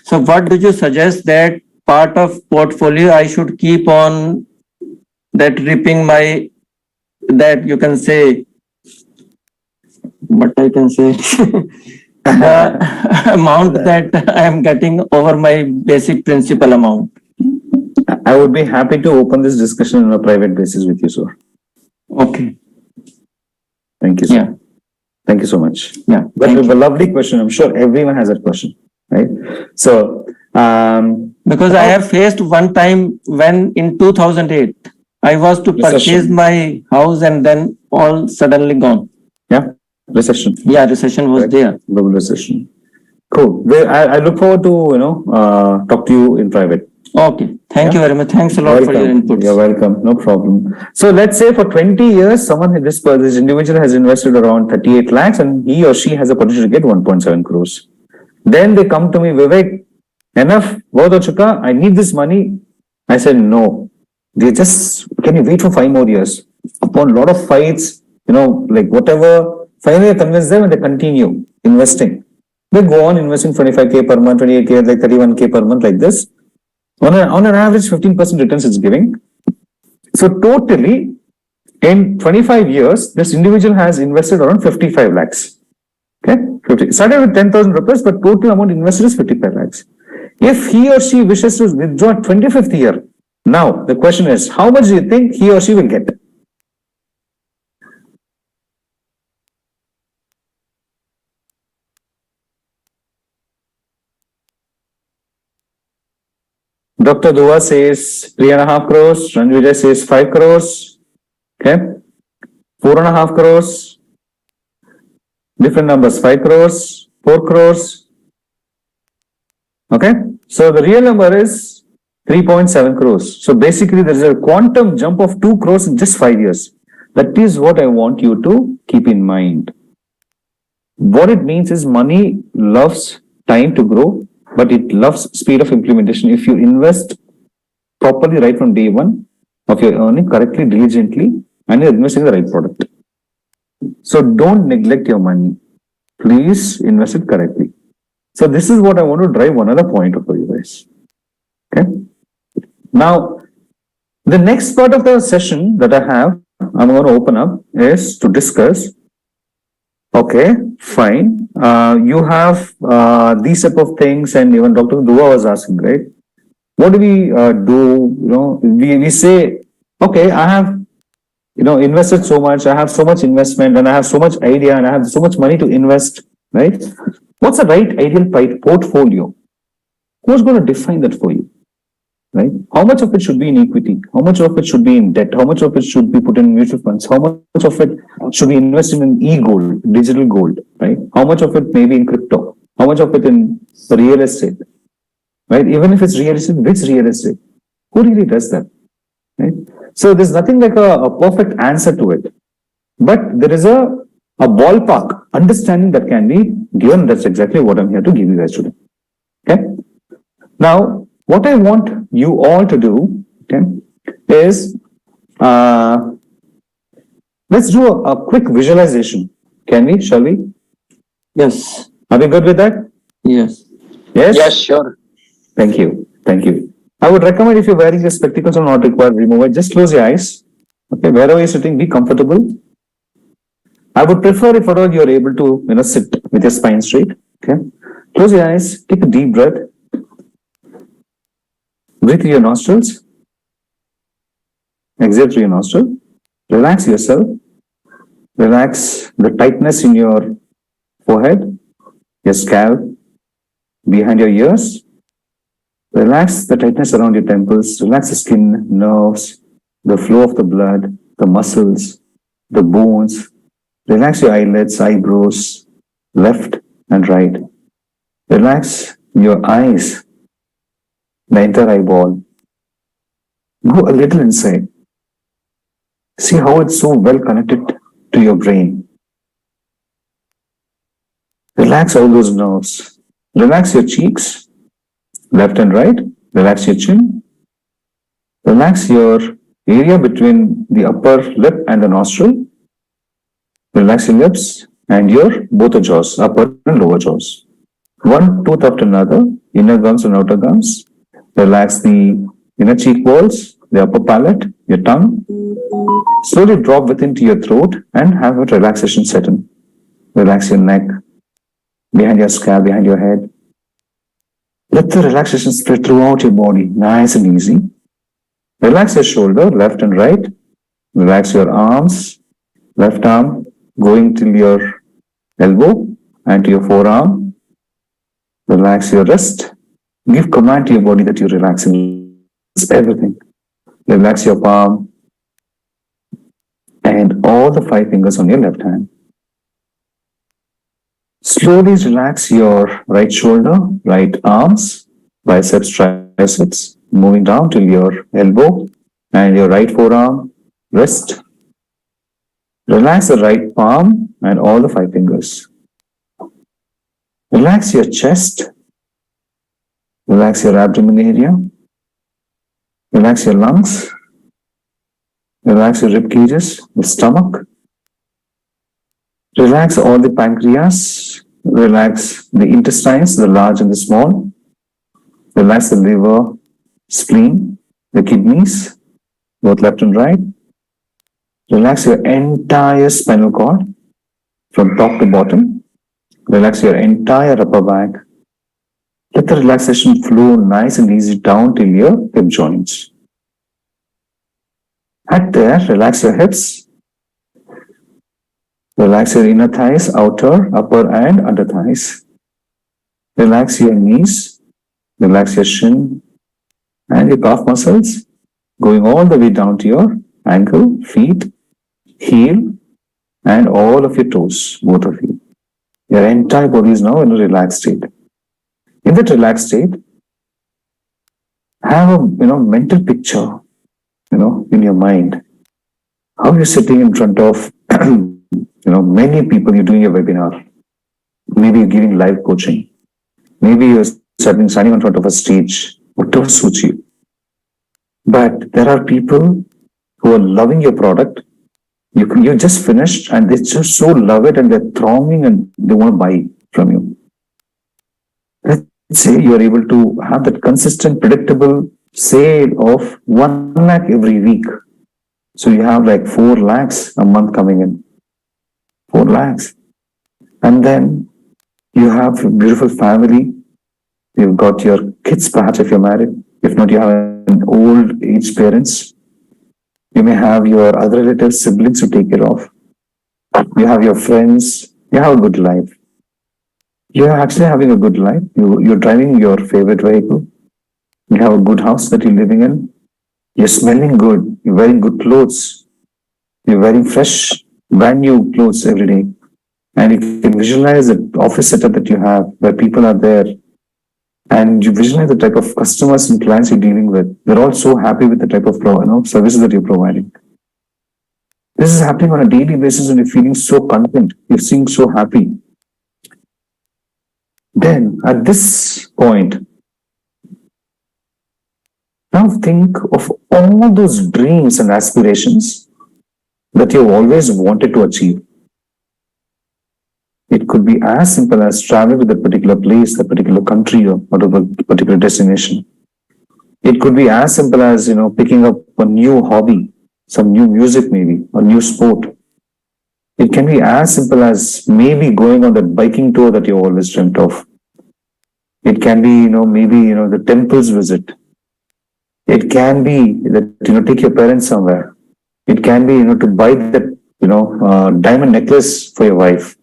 So what do you suggest that part of portfolio I should keep on that reaping my, that you can say, but I can say the amount that I am getting over my basic principal amount? I would be happy to open this discussion on a private basis with you, sir. Okay. Thank you, sir. Yeah. Thank you so much. Yeah. But a lovely question. I'm sure everyone has that question, right? So, because I have faced one time when in 2008, I was to purchase my house and then all suddenly gone. Yeah. Recession. Yeah, recession was there. Global recession. Cool. Well, I look forward to, talk to you in private. Okay. Thank you very much. Thanks a lot for your input. You're welcome. No problem. So let's say for 20 years, this individual has invested around 38 lakhs and he or she has a potential to get 1.7 crores. Then they come to me, Vivek, enough, I need this money. I said, no. Can you wait for 5 more years? Upon a lot of fights, like whatever, finally I convince them and they continue investing. They go on investing 25K per month, 28K, like 31K per month, like this. On an average, 15% returns it's giving. So totally, in 25 years, this individual has invested around 55 lakhs. Okay, started with 10,000 rupees, but total amount invested is 55 lakhs. If he or she wishes to withdraw 25th year, now the question is, how much do you think he or she will get? Dr. Dua says 3.5 crores. Ranjivijay says 5 crores. Okay. 4.5 crores. Different numbers. 5 crores. 4 crores. Okay. So the real number is 3.7 crores. So basically there is a quantum jump of 2 crores in just 5 years. That is what I want you to keep in mind. What it means is money loves time to grow, but it loves speed of implementation. If you invest properly right from day one of your earning correctly, diligently, and you're investing in the right product. So don't neglect your money. Please invest it correctly. So this is what I want to drive one other point for you guys. guys. Okay. Now, the next part of the session that I have, I'm going to open up is to discuss. Okay, fine. You have these type of things, and even Dr. Dua was asking, right? What do we do? You know, we say, okay, I have invested so much, I have so much investment, and I have so much idea, and I have so much money to invest, right? What's the right ideal portfolio? Who's going to define that for you? Right? How much of it should be in equity? How much of it should be in debt? How much of it should be put in mutual funds? How much of it should be invested in e-gold, digital gold, right? How much of it may be in crypto? How much of it in real estate, right? Even if it's real estate, which real estate? Who really does that, right? So there's nothing like a perfect answer to it, but there is a ballpark understanding that can be given. That's exactly what I'm here to give you guys today. Okay. Now, what I want you all to do, okay, is let's do a quick visualization. Can we? Shall we? Yes. Are we good with that? Yes. Yes. Yes, sure. Thank you. Thank you. I would recommend, if you're wearing the spectacles or not required, remove it. Just close your eyes. Okay, wherever you're sitting, be comfortable. I would prefer if at all you're able to, sit with your spine straight. Okay. Close your eyes. Take a deep breath. Breathe through your nostrils. Exhale through your nostril. Relax yourself. Relax the tightness in your forehead, your scalp, behind your ears. Relax the tightness around your temples. Relax the skin, nerves, the flow of the blood, the muscles, the bones. Relax your eyelids, eyebrows, left and right. Relax your eyes, the entire eyeball. Go a little inside. See how it's so well connected to your brain. Relax all those nerves. Relax your cheeks, left and right. Relax your chin. Relax your area between the upper lip and the nostril. Relax your lips and your both the jaws, upper and lower jaws. One tooth after another, inner gums and outer gums. Relax the inner cheek walls, the upper palate, your tongue. Slowly drop within to your throat and have a relaxation set in. Relax your neck, behind your scalp, behind your head. Let the relaxation spread throughout your body, nice and easy. Relax your shoulder, left and right. Relax your arms, left arm going till your elbow and to your forearm. Relax your wrist. Give command to your body that you're relaxing. It's everything. Relax your palm and all the 5 fingers on your left hand. Slowly relax your right shoulder, right arms, biceps, triceps, moving down till your elbow and your right forearm, wrist. Relax the right palm and all the 5 fingers. Relax your chest. Relax your abdomen area. Relax your lungs. Relax your rib cages, the stomach. Relax all the pancreas. Relax the intestines, the large and the small. Relax the liver, spleen, the kidneys, both left and right. Relax your entire spinal cord from top to bottom. Relax your entire upper back. Let the relaxation flow nice and easy down till your hip joints. At there, relax your hips. Relax your inner thighs, outer, upper and under thighs. Relax your knees. Relax your shin and your calf muscles, going all the way down to your ankle, feet, heel, and all of your toes, both of you. Your entire body is now in a relaxed state. In that relaxed state, have a mental picture, in your mind, how you're sitting in front of many people. You're doing a webinar, maybe you're giving live coaching, maybe you're standing in front of a stage, whatever suits you. But there are people who are loving your product. You just finished and they just so love it and they're thronging and they want to buy from you. say you're able to have that consistent, predictable sale of 1 lakh every week. So you have like 4 lakhs a month coming in. 4 lakhs. And then you have a beautiful family. You've got your kids, perhaps if you're married. If not, you have an old age parents. You may have your other relatives, siblings to take care of. You have your friends. You have a good life. You're actually having a good life. You're driving your favorite vehicle. You have a good house that you're living in. You're smelling good. You're wearing good clothes. You're wearing fresh, brand new clothes every day. And you can visualize the office setup that you have where people are there. And you visualize the type of customers and clients you're dealing with. They're all so happy with the type of services that you're providing. This is happening on a daily basis and you're feeling so content. You're feeling so happy. Then at this point, now think of all those dreams and aspirations that you've always wanted to achieve. It could be as simple as traveling to that particular place, that particular country, or a particular destination. It could be as simple as, picking up a new hobby, some new music maybe, or new sport. It can be as simple as maybe going on that biking tour that you always dreamt of. It can be, maybe, the temples visit. It can be that, take your parents somewhere. It can be, to buy that, diamond necklace for your wife.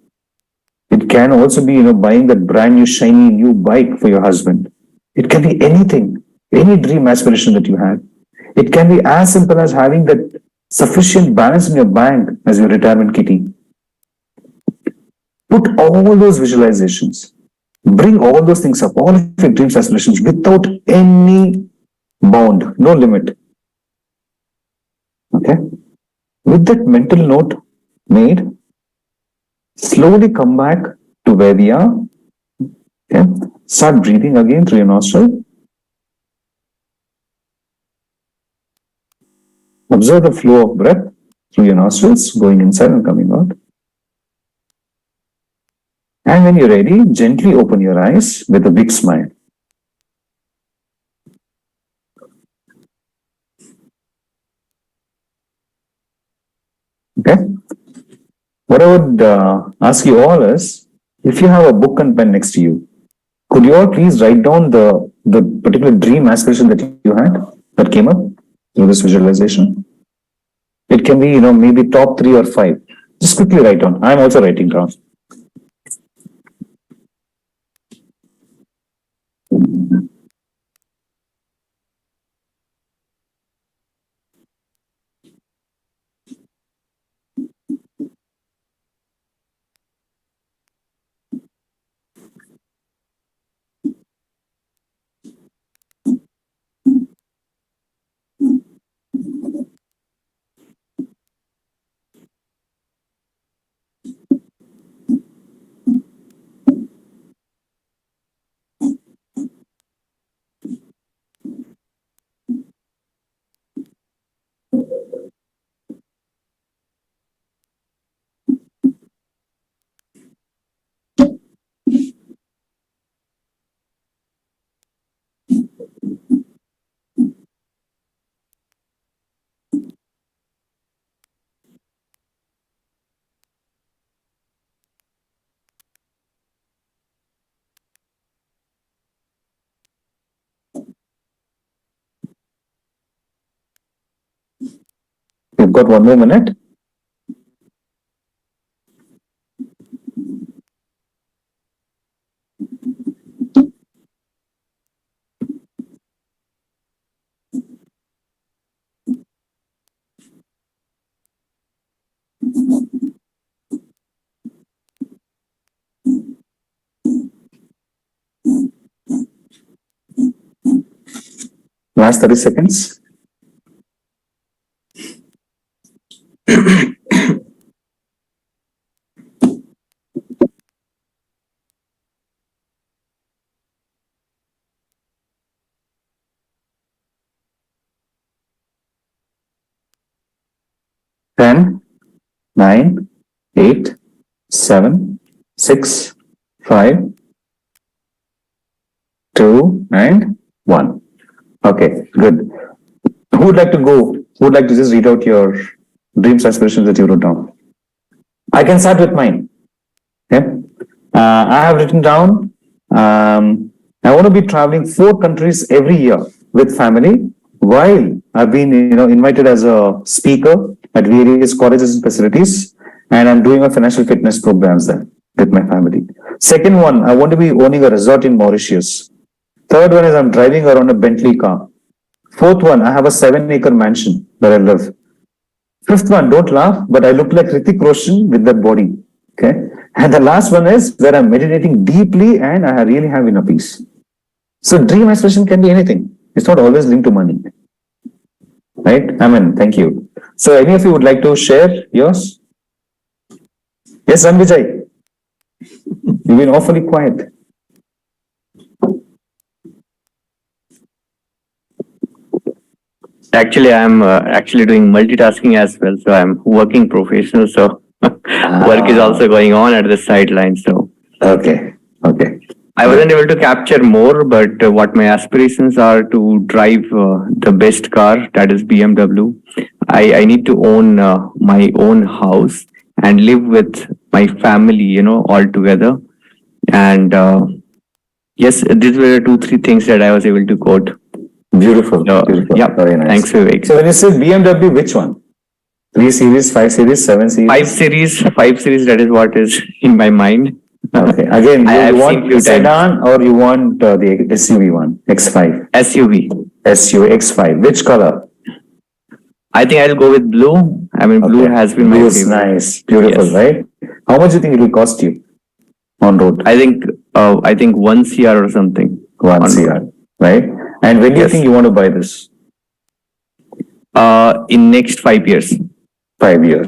It can also be, buying that brand new shiny new bike for your husband. It can be anything, any dream aspiration that you had. It can be as simple as having that sufficient balance in your bank as your retirement kitty. Put all those visualizations, bring all those things up, all of your dreams aspirations without any bound, no limit. Okay. With that mental note made, slowly come back to where we are. Okay. Start breathing again through your nostril. Observe the flow of breath through your nostrils, going inside and coming out. And when you're ready, gently open your eyes with a big smile. Okay. What I would ask you all is, if you have a book and pen next to you, could you all please write down the particular dream aspiration that you had that came up through this visualization? It can be, maybe top 3 or 5. Just quickly write down. I'm also writing down. We've got 1 more minute. Last 30 seconds. Ten, 9, 8, 7, 6, 5, 2, and 1. Okay, good. Who would like to go? Who would like to just read out your dreams, aspirations that you wrote down? I can start with mine. Okay. I have written down, I want to be traveling 4 countries every year with family, while I've been, invited as a speaker at various colleges and facilities, and I'm doing a financial fitness programs there with my family. Second one, I want to be owning a resort in Mauritius. Third one is I'm driving around a Bentley car. Fourth one, I have a 7-acre mansion where I live. Fifth one, don't laugh, but I look like Hrithik Roshan with that body. Okay. And the last one is where I'm meditating deeply and I really have inner peace. So dream aspiration can be anything. It's not always linked to money. Right? Amen. Thank you. So any of you would like to share yours? Yes, Ranvijay. You've been awfully quiet. Actually, I'm actually doing multitasking as well. So I'm working professional. So work is also going on at the sideline. So Okay. Okay. I wasn't able to capture more, but what my aspirations are to drive the best car, that is BMW. I need to own my own house and live with my family, all together. And yes, these were 2-3 things that I was able to quote. Beautiful. So, Beautiful. yeah, Very nice. thanks, Vivek. So when you say BMW, which one? 3 Series, 5 Series, 7 Series? 5 series, that is what is in my mind. Okay. Again, I have you seen want few the sedan or you want the SUV one? X5. SUV. SUV X5. Which color? I think I'll go with blue. I mean, blue Okay. has been my Blue is favorite. nice. Beautiful, Yes. right? How much do you think it will cost you on road? I think 1 CR or something. 1 on CR, right? And when do you Yes. think you want to buy this? In next 5 years. 5 years.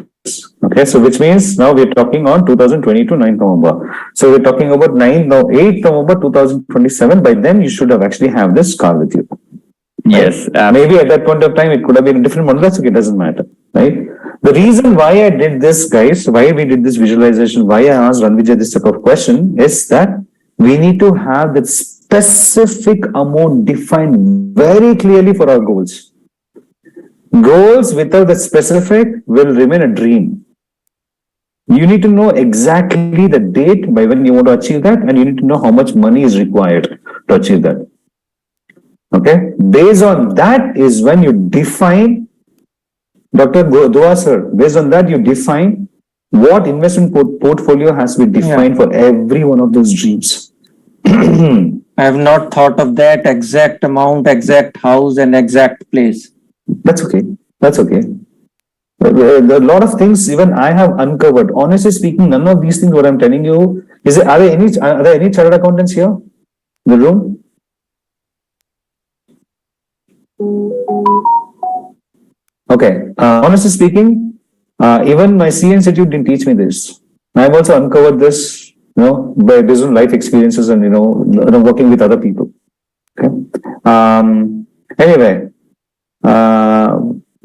Okay, so which means now we're talking on 2022 9th November. So we're talking about 8th November 2027. By then you should have actually have this car with you. Yes. Maybe at that point of time it could have been a different model. That's okay, it doesn't matter, right? The reason why I did this, guys, why we did this visualization, why I asked Ranvijay this type of question is that we need to have that specific amount defined very clearly for our goals. Goals without the specific will remain a dream. You need to know exactly the date by when you want to achieve that, and you need to know how much money is required to achieve that. Okay, based on that is when you define, Dr. Dua sir, based on that you define what investment portfolio has to be defined for every one of those dreams. I have not thought of that exact amount, exact house, and exact place. That's okay. That's okay. A lot of things even I have uncovered. Honestly speaking, none of these things what I'm telling you are there any chartered accountants here in the room? Okay. Honestly speaking, even my C Institute didn't teach me this. I've also uncovered this, based on life experiences and working with other people. Okay. Anyway.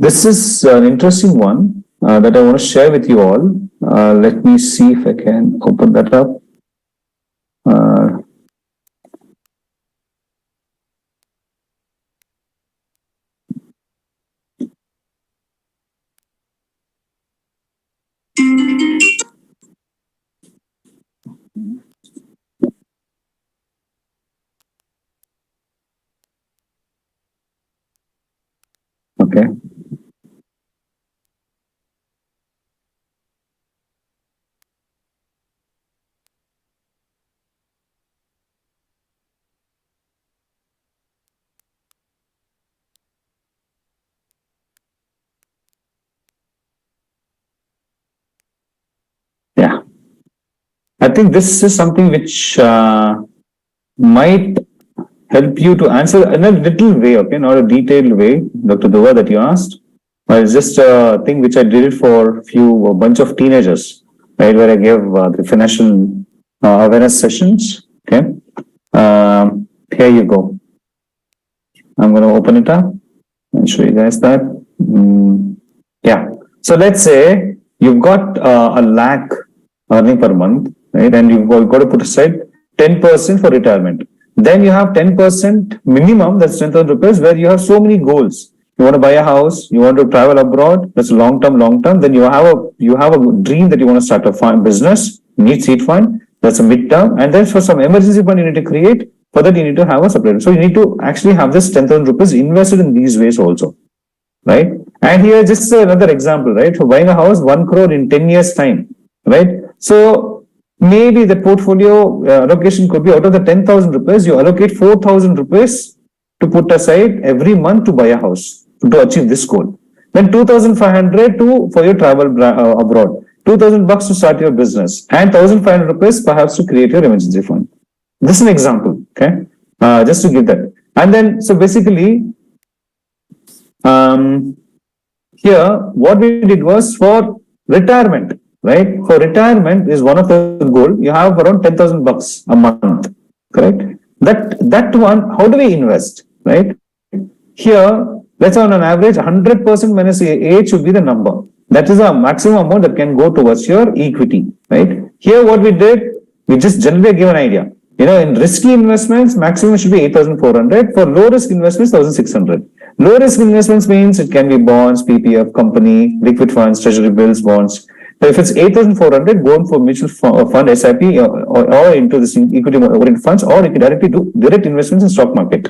This is an interesting one that I want to share with you all. Let me see if I can open that up. Okay. Yeah. I think this is something which might help you to answer in a little way, okay, not a detailed way, Dr. Dua, that you asked. But it's just a thing which I did it for a bunch of teenagers, right, where I gave the financial awareness sessions. Okay. Here you go. I'm going to open it up and show you guys that. Yeah. So let's say you've got a lakh earning per month, right? And you've got to put aside 10% for retirement. Then you have 10% minimum, that's 10,000 rupees, where you have so many goals. You want to buy a house, you want to travel abroad, that's long term. Then you have a dream that you want to start a fund business, need seed fund, that's a midterm. And then for some emergency fund you need to create, for that you need to have a separate. So you need to actually have this 10,000 rupees invested in these ways also, right? And here just another example, right? For buying a house, 1 crore in 10 years time, right? So maybe the portfolio allocation could be out of the 10,000 rupees, you allocate 4,000 rupees to put aside every month to buy a house to achieve this goal. Then 2,500 for your travel abroad, 2,000 bucks to start your business, and 1,500 rupees perhaps to create your emergency fund. This is an example, okay? Just to give that. And then, so basically, here, what we did was for retirement, right? For retirement is one of the goal. You have around 10,000 bucks a month, correct? That one, how do we invest, right? Here, let's say on an average, 100% minus age should be the number. That is a maximum amount that can go towards your equity, right? Here, what we did, we just generally give an idea. In risky investments, maximum should be 8,400. For low risk investments, 1,600. Low risk investments means it can be bonds, PPF, company, liquid funds, treasury bills, bonds. But if it's 8,400, go for mutual fund, SIP, or into this equity oriented funds, or you can directly do direct investments in stock market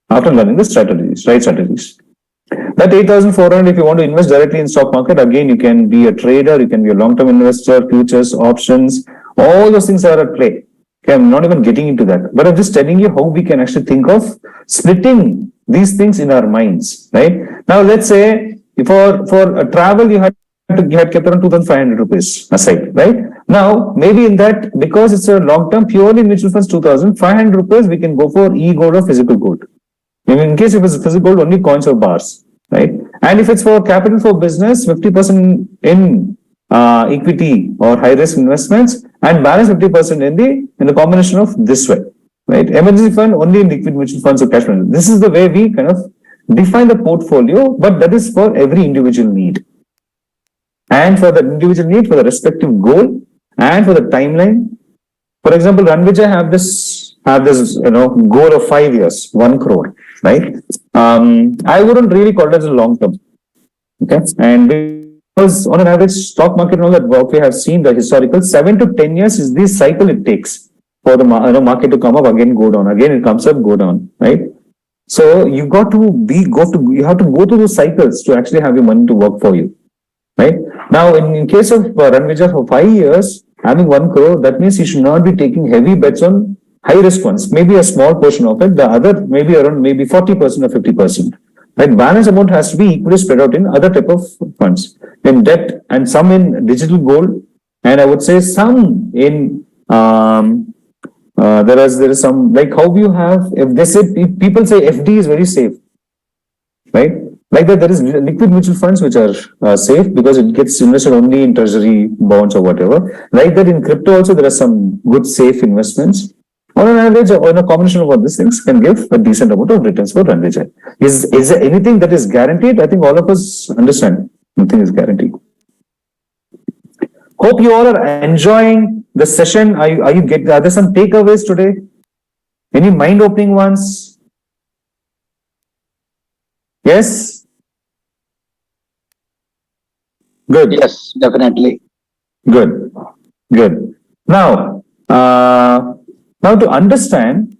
after learning the strategies, right strategies. That 8,400, if you want to invest directly in stock market, again, you can be a trader, you can be a long-term investor, futures, options, all those things are at play. Okay, I'm not even getting into that, but I'm just telling you how we can actually think of splitting these things in our minds, right? Now, let's say for a travel, you had kept around 2,500 rupees aside, right? Now, maybe in that, because it's a long-term, purely mutual funds, 2,500 rupees, we can go for e-gold or physical gold. In case if it's physical gold, only coins or bars, right? And if it's for capital for business, 50% in equity or high risk investments, and balance 50% in the combination of this way, right? Emergency fund only in liquid mutual funds or cash funds. This is the way we kind of define the portfolio, but that is for every individual need. And for the individual need, for the respective goal, and for the timeline. For example, Ranvijay have this goal of 5 years, 1 crore, right? I wouldn't really call it as a long term. Okay. And because on an average stock market and all that, what we have seen the historical 7 to 10 years is the cycle it takes for the market to come up, again go down, again it comes up, go down, right? So you have to go through those cycles to actually have your money to work for you, right? Now, in case of Ranvijay for 5 years, having 1 crore, that means you should not be taking heavy bets on high risk ones, maybe a small portion of it, the other maybe around 40% or 50%. Right? Balance amount has to be equally spread out in other type of funds, in debt and some in digital gold, and I would say some in there is some, like how you have, if people say FD is very safe, right? Like that, there is liquid mutual funds which are safe because it gets invested only in treasury bonds or whatever. Like that, in crypto also there are some good safe investments. On an average, on a combination of all these things can give a decent amount of returns for Ranvijay. Is there anything that is guaranteed? I think all of us understand nothing is guaranteed. Hope you all are enjoying the session. Are there some takeaways today? Any mind-opening ones? Yes? Good. Yes, definitely. Good. Now to understand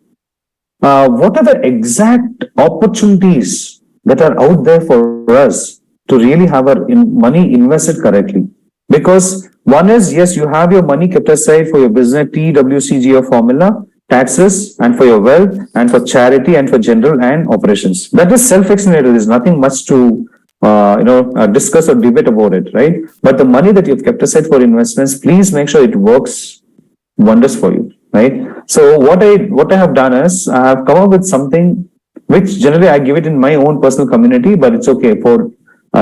what are the exact opportunities that are out there for us to really have our money invested correctly. Because one is, yes, you have your money kept aside for your business, TWCGO formula, taxes, and for your wealth, and for charity, and for general and operations. That is self-explanatory. There's nothing much to discuss or debate about it, right? But the money that you've kept aside for investments, please make sure it works wonders for you, right? So what I have done is I have come up with something which generally I give it in my own personal community, but it's okay for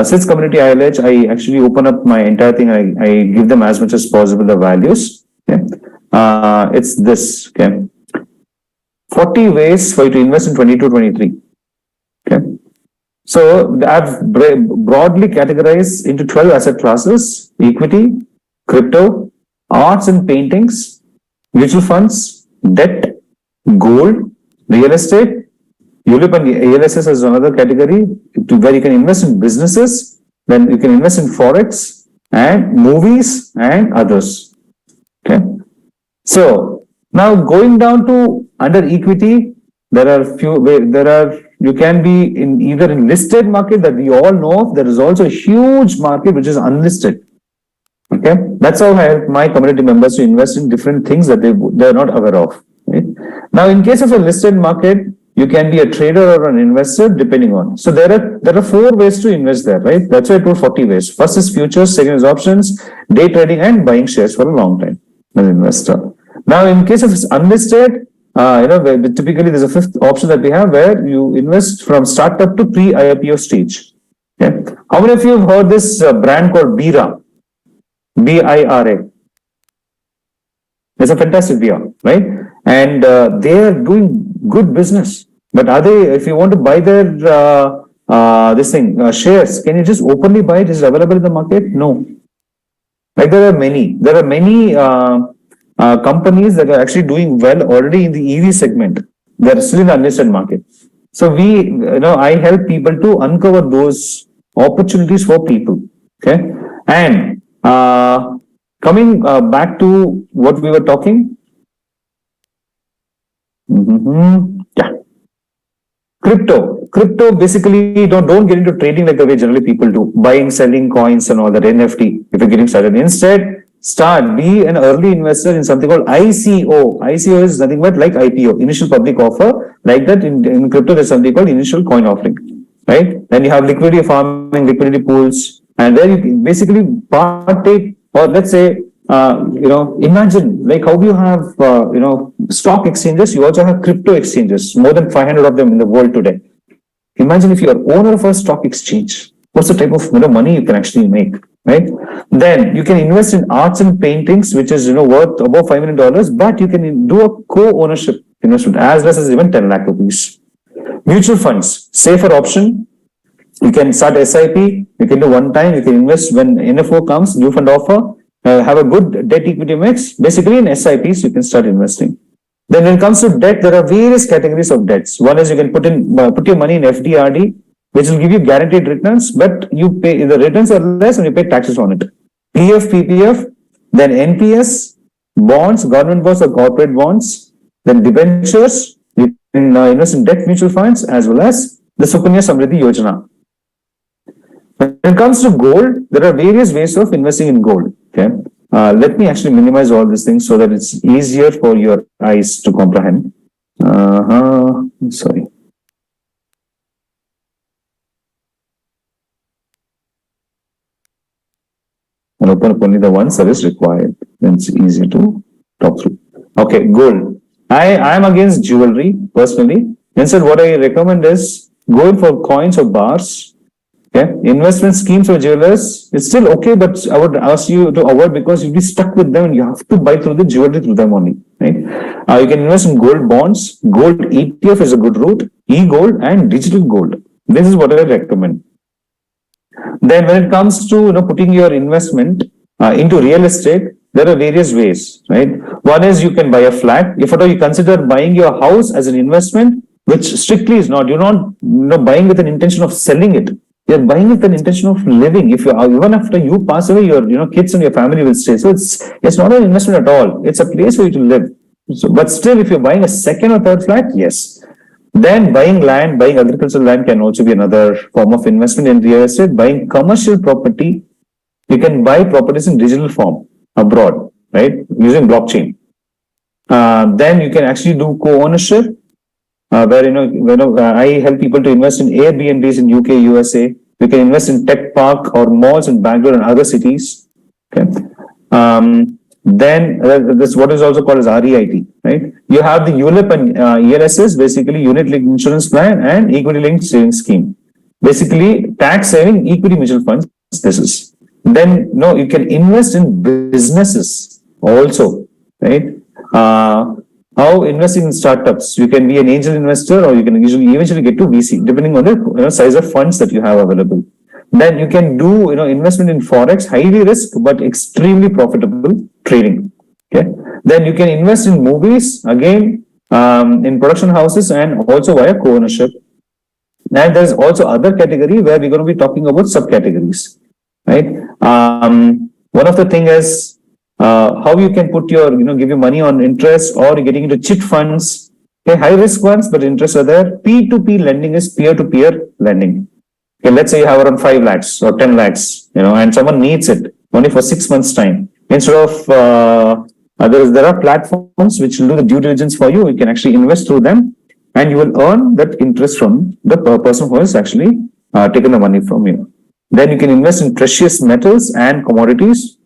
SITS community ILH. I actually open up my entire thing. I give them as much as possible the values. Okay, it's this. Okay, 40 ways for you to invest in 22-23. Okay. So I've broadly categorized into 12 asset classes: equity, crypto, arts and paintings, mutual funds, debt, gold, real estate, ULIP and ALSS is another category where you can invest in businesses, then you can invest in forex and movies and others. Okay. So now going down to under equity, you can be in either in listed market that we all know of. There is also a huge market which is unlisted. Okay, that's how I help my community members to invest in different things that they're not aware of. Right? Now, in case of a listed market, you can be a trader or an investor depending on. So there are 4 ways to invest there, right? That's why I told 40 ways. First is futures, second is options, day trading, and buying shares for a long time as an investor. Now, in case of unlisted, typically there's a 5th option that we have where you invest from startup to pre-IPO stage. Okay. How many of you have heard this brand called Bira? BIRA. It's a fantastic beer, right? And they are doing good business. But are they, if you want to buy their shares, can you just openly buy it? Is it available in the market? No. Like there are many companies that are actually doing well already in the EV segment. They're still in the unlisted market. So I help people to uncover those opportunities for people. Okay. And coming back to what we were talking. Yeah. Crypto basically don't get into trading like the way generally people do, buying, selling coins and all that, NFT, if you're getting started. Instead, be an early investor in something called ICO. ICO is nothing but like IPO, initial public offer. Like that in crypto, there's something called initial coin offering, right? Then you have liquidity farming, liquidity pools, and where you can basically partake, or let's say, imagine like how you have, stock exchanges, you also have crypto exchanges, more than 500 of them in the world today. Imagine if you are owner of a stock exchange, what's the type of money you can actually make, right? Then you can invest in arts and paintings, which is, worth above $5 million, but you can do a co-ownership investment as less as even 10 lakh rupees. Mutual funds, safer option. You can start SIP, you can do one time, you can invest when NFO comes, new fund offer, have a good debt equity mix. Basically in SIPs, you can start investing. Then when it comes to debt, there are various categories of debts. One is you can put your money in FDRD, which will give you guaranteed returns, but the returns are less and you pay taxes on it. PF, PPF, then NPS, bonds, government bonds or corporate bonds, then debentures, you can invest in debt mutual funds as well as the Sukanya Samriddhi Yojana. When it comes to gold, there are various ways of investing in gold. Okay, let me actually minimize all these things so that it's easier for your eyes to comprehend. Sorry. I'll open up only the ones that is required. Then it's easy to talk through. Okay, gold. I am against jewelry personally. Instead, what I recommend is going for coins or bars. Okay, investment schemes for jewelers, it's still okay, but I would ask you to avoid because you'll be stuck with them and you have to buy through the jewelry through them only, right? You can invest in gold bonds, gold ETF is a good route, e-gold and digital gold. This is what I recommend. Then when it comes to putting your investment into real estate, there are various ways, right? One is you can buy a flat. If at all you consider buying your house as an investment, which strictly is not, you're not buying with an intention of selling it. You're buying with an intention of living. If you even after you pass away, your kids and your family will stay. So it's not an investment at all. It's a place for you to live. So, but still, if you're buying a second or third flat, yes. Then buying land, buying agricultural land can also be another form of investment in real estate. Buying commercial property, you can buy properties in digital form abroad, right? Using blockchain. Then you can actually do co-ownership. Where I help people to invest in Airbnbs in UK, USA. You can invest in tech park or malls in Bangalore and other cities. Okay. Then this what is also called as REIT, right? You have the ULIP and ELSS, basically unit linked insurance plan and equity linked savings scheme. Basically, tax saving equity mutual funds. This is. Then you can invest in businesses also, right? How investing in startups, you can be an angel investor or you can eventually get to VC, depending on the size of funds that you have available. Then you can do investment in forex, highly risk but extremely profitable trading. Okay. Then you can invest in movies. Again, in production houses and also via co-ownership. And there's also other category where we're going to be talking about subcategories, right? One of the thing is how you can put your, give you money on interest, or you're getting into chit funds. Okay, high risk ones, but interest are there. P2P lending is peer-to-peer lending. Okay, let's say you have around 5 lakhs or 10 lakhs, and someone needs it only for 6 months time. Instead of, there are platforms which will do the due diligence for you. You can actually invest through them, and you will earn that interest from the person who has actually taken the money from you. Then you can invest in precious metals and commodities.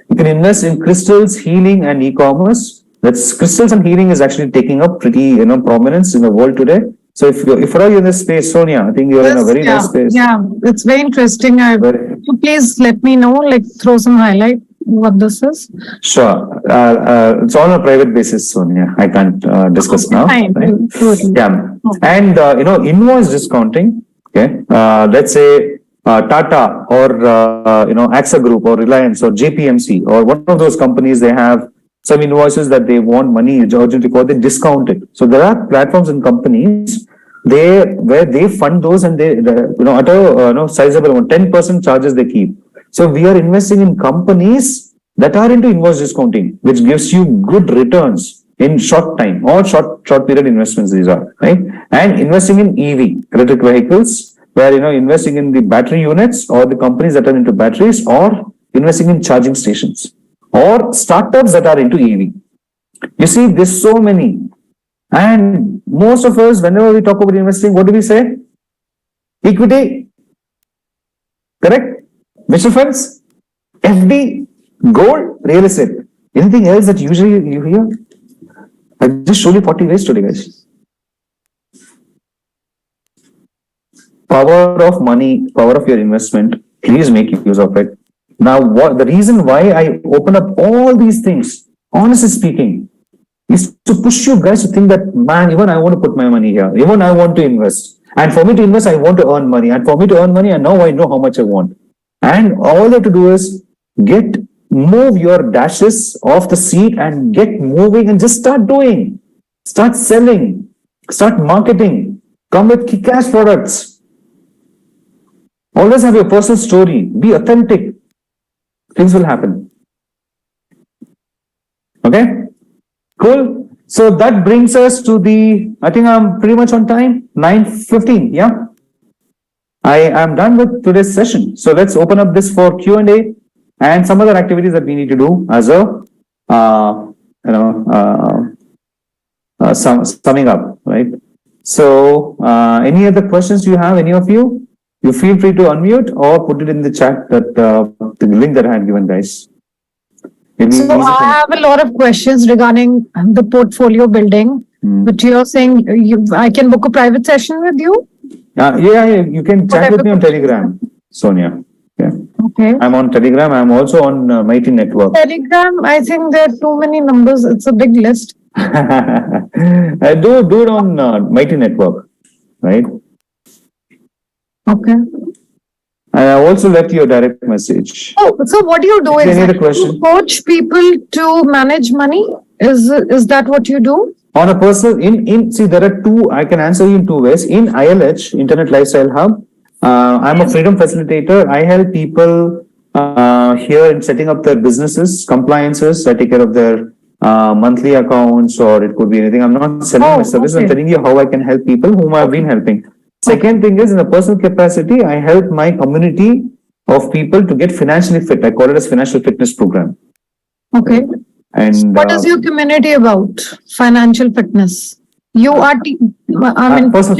You can invest in crystals, healing, and e-commerce. That's crystals and healing is actually taking up pretty, prominence in the world today. So if you're in this space, Sonia, I think you're in a very nice space. Yeah, it's very interesting. So please let me know, throw some highlight what this is. Sure. It's on a private basis, Sonia. I can't discuss now. Fine. Right? Totally. Yeah. And, invoice discounting. Okay. Let's say Tata or, AXA Group or Reliance or JPMC or one of those companies, they have some invoices that they want money urgently for, they discount it. So there are platforms and companies where they fund those, and they, at a sizable amount, 10% charges they keep. So we are investing in companies that are into invoice discounting, which gives you good returns in short time, or short period investments these are, right? And investing in EV, electric vehicles, where, investing in the battery units or the companies that are into batteries, or investing in charging stations, or startups that are into EV. You see, there's so many. And most of us, whenever we talk about investing, what do we say? Equity. Correct? Mutual funds, FD, gold, real estate. Anything else that usually you hear? I just showed you 40 ways today, guys. Power of money, power of your investment. Please make use of it. Now, the reason why I open up all these things, honestly speaking, is to push you guys to think that, man, even I want to put my money here. Even I want to invest. And for me to invest, I want to earn money. And for me to earn money, and now I know how much I want. And all you have to do is move your dashes off the seat and get moving and just start doing. Start selling. Start marketing. Come with kick-ass products. Always have your personal story. Be authentic. Things will happen. Okay? Cool. So that brings us to I think I'm pretty much on time. 9:15. Yeah. I am done with today's session. So let's open up this for Q&A and some other activities that we need to do as summing up, right? So any other questions you have, any of you? You feel free to unmute or put it in the chat, that the link that I had given, guys. So I have a lot of questions regarding the portfolio building, but you're saying I can book a private session with you? Yeah, you can chat with me on Telegram, Sonia. Yeah. Okay. I'm on Telegram. I'm also on Mighty Network. Telegram, I think there are too many numbers. It's a big list. Do it on Mighty Network, right? Okay. I also left you a direct message. Oh, so what do you do exactly? You coach people to manage money? Is that what you do? On a personal, see, there are two, I can answer you in two ways. In ILH, Internet Lifestyle Hub, I'm a freedom facilitator. I help people here in setting up their businesses, compliances. I take care of their monthly accounts, or it could be anything. I'm not selling my service. Okay. I'm telling you how I can help people whom I've been helping. Second thing is, in a personal capacity, I help my community of people to get financially fit. I call it as financial fitness program. Okay. And what is your community about? Financial fitness. You are, personal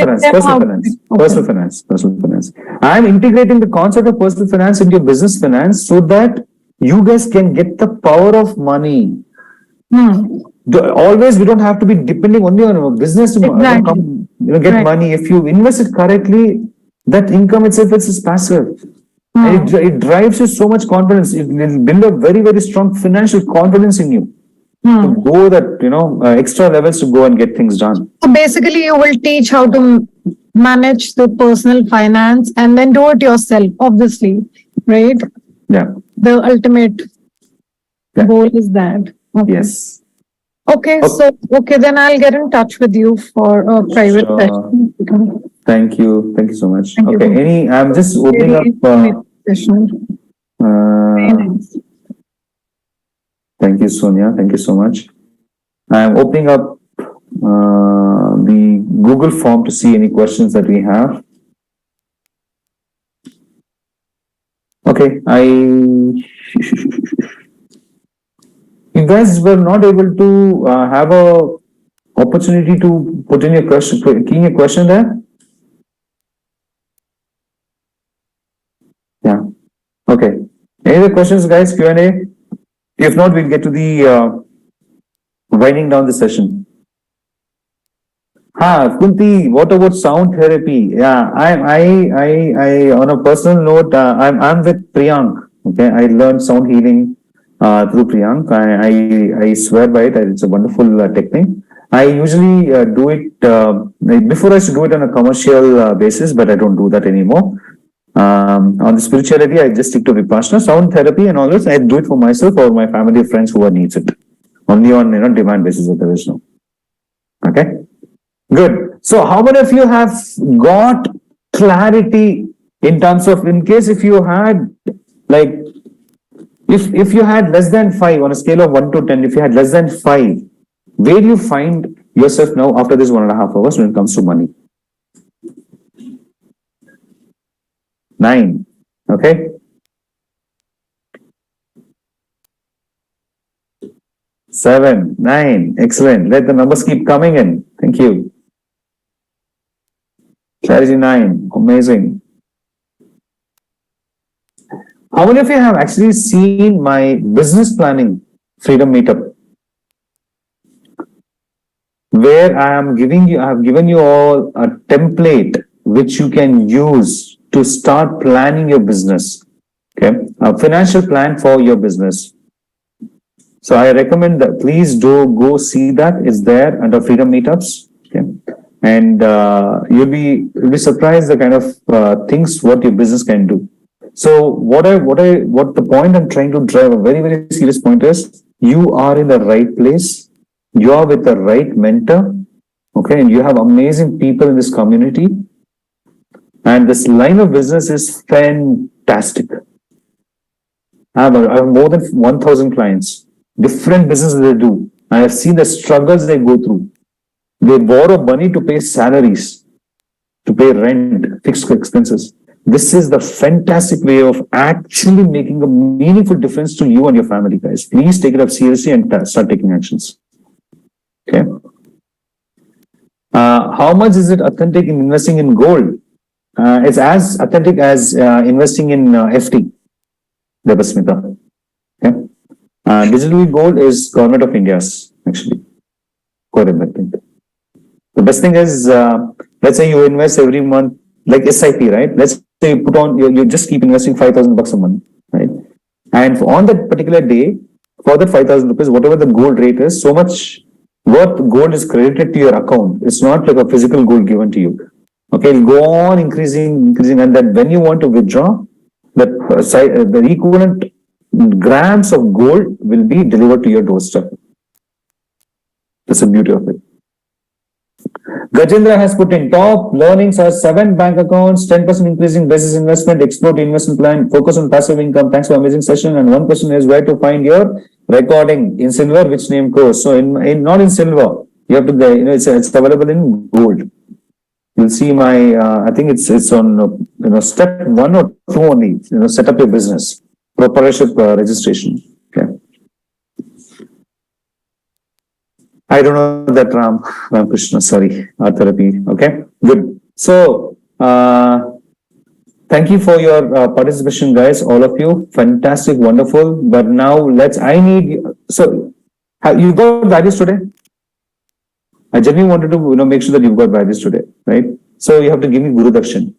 finance. I'm integrating the concept of personal finance into your business finance so that you guys can get the power of money. Always, we don't have to be depending only on our business to get money. If you invest it correctly, that income itself is passive. And it drives you so much confidence. It will build a very, very strong financial confidence in you to go that, extra levels to go and get things done. So basically, you will teach how to manage the personal finance and then do it yourself, obviously, right? Yeah. The ultimate goal is that. Okay. Yes. Okay, so, okay, then I'll get in touch with you for a private Sure. session. Thank you. Thank you so much. Thank you. Okay. I'm just opening Very up. session. Very nice. Thank you, Sonia. Thank you so much. I'm opening up the Google form to see any questions that we have. Okay, you guys were not able to have a opportunity to put in your question, keying a question there. Yeah. Okay. Any other questions, guys? Q&A. If not, we'll get to the winding down the session. Kunti, what about sound therapy? Yeah, on a personal note, I'm with Priyank. Okay, I learned sound healing through Priyank. I swear by it. It's a wonderful technique. I usually do it before. I used to do it on a commercial basis, but I don't do that anymore. On the spirituality, I just stick to Vipassana, sound therapy, and all this. I do it for myself or my family, friends who needs it. Only on demand basis. If there is no. Okay. Good. So how many of you have got clarity in terms of, in case if you had like, if you had less than 5 on a scale of 1 to 10, if you had less than 5, where do you find yourself now after this 1.5 hours when it comes to money? 9. Okay. 7, 9. Excellent. Let the numbers keep coming in. Thank you. Clarity 9. Amazing. How many of you have actually seen my business planning freedom meetup? Where I have given you all a template which you can use to start planning your business. Okay. A financial plan for your business. So I recommend that please do go see that. It's there under freedom meetups. Okay. And you'll be surprised the kind of things what your business can do. So what the point I'm trying to drive, a very, very serious point is, you are in the right place. You are with the right mentor. Okay. And you have amazing people in this community. And this line of business is fantastic. I have more than 1,000 clients, different businesses they do. I have seen the struggles they go through. They borrow money to pay salaries, to pay rent, fixed expenses. This is the fantastic way of actually making a meaningful difference to you and your family, guys. Please take it up seriously and start taking actions. Okay. How much is it authentic in investing in gold? It's as authentic as investing in FT, Devasmita. Okay. Digital gold is Government of India's actually core investment. The best thing is, let's say you invest every month, like SIP, right? Let's say you put on, you just keep investing 5,000 bucks a month, right? And on that particular day, for that 5,000 rupees, whatever the gold rate is, so much worth gold is credited to your account. It's not like a physical gold given to you. Okay, it'll go on increasing, and then when you want to withdraw, the equivalent grams of gold will be delivered to your doorstep. That's the beauty of it. Gajendra has put in top learnings are 7 bank accounts, 10% increasing basis investment, explore investment plan, focus on passive income. Thanks for amazing session. And one question is where to find your recording in silver, which name course? So in not in silver, you have to it's available in gold. You'll see my I think it's on step 1 or 2 only. Set up your business, proprietorship registration. Okay. I don't know that Ram Krishna, sorry, art therapy. Okay, good. So, thank you for your participation, guys, all of you. Fantastic, wonderful. But now you got values today? I genuinely wanted to, make sure that you've got values today, right? So you have to give me Guru Darshan,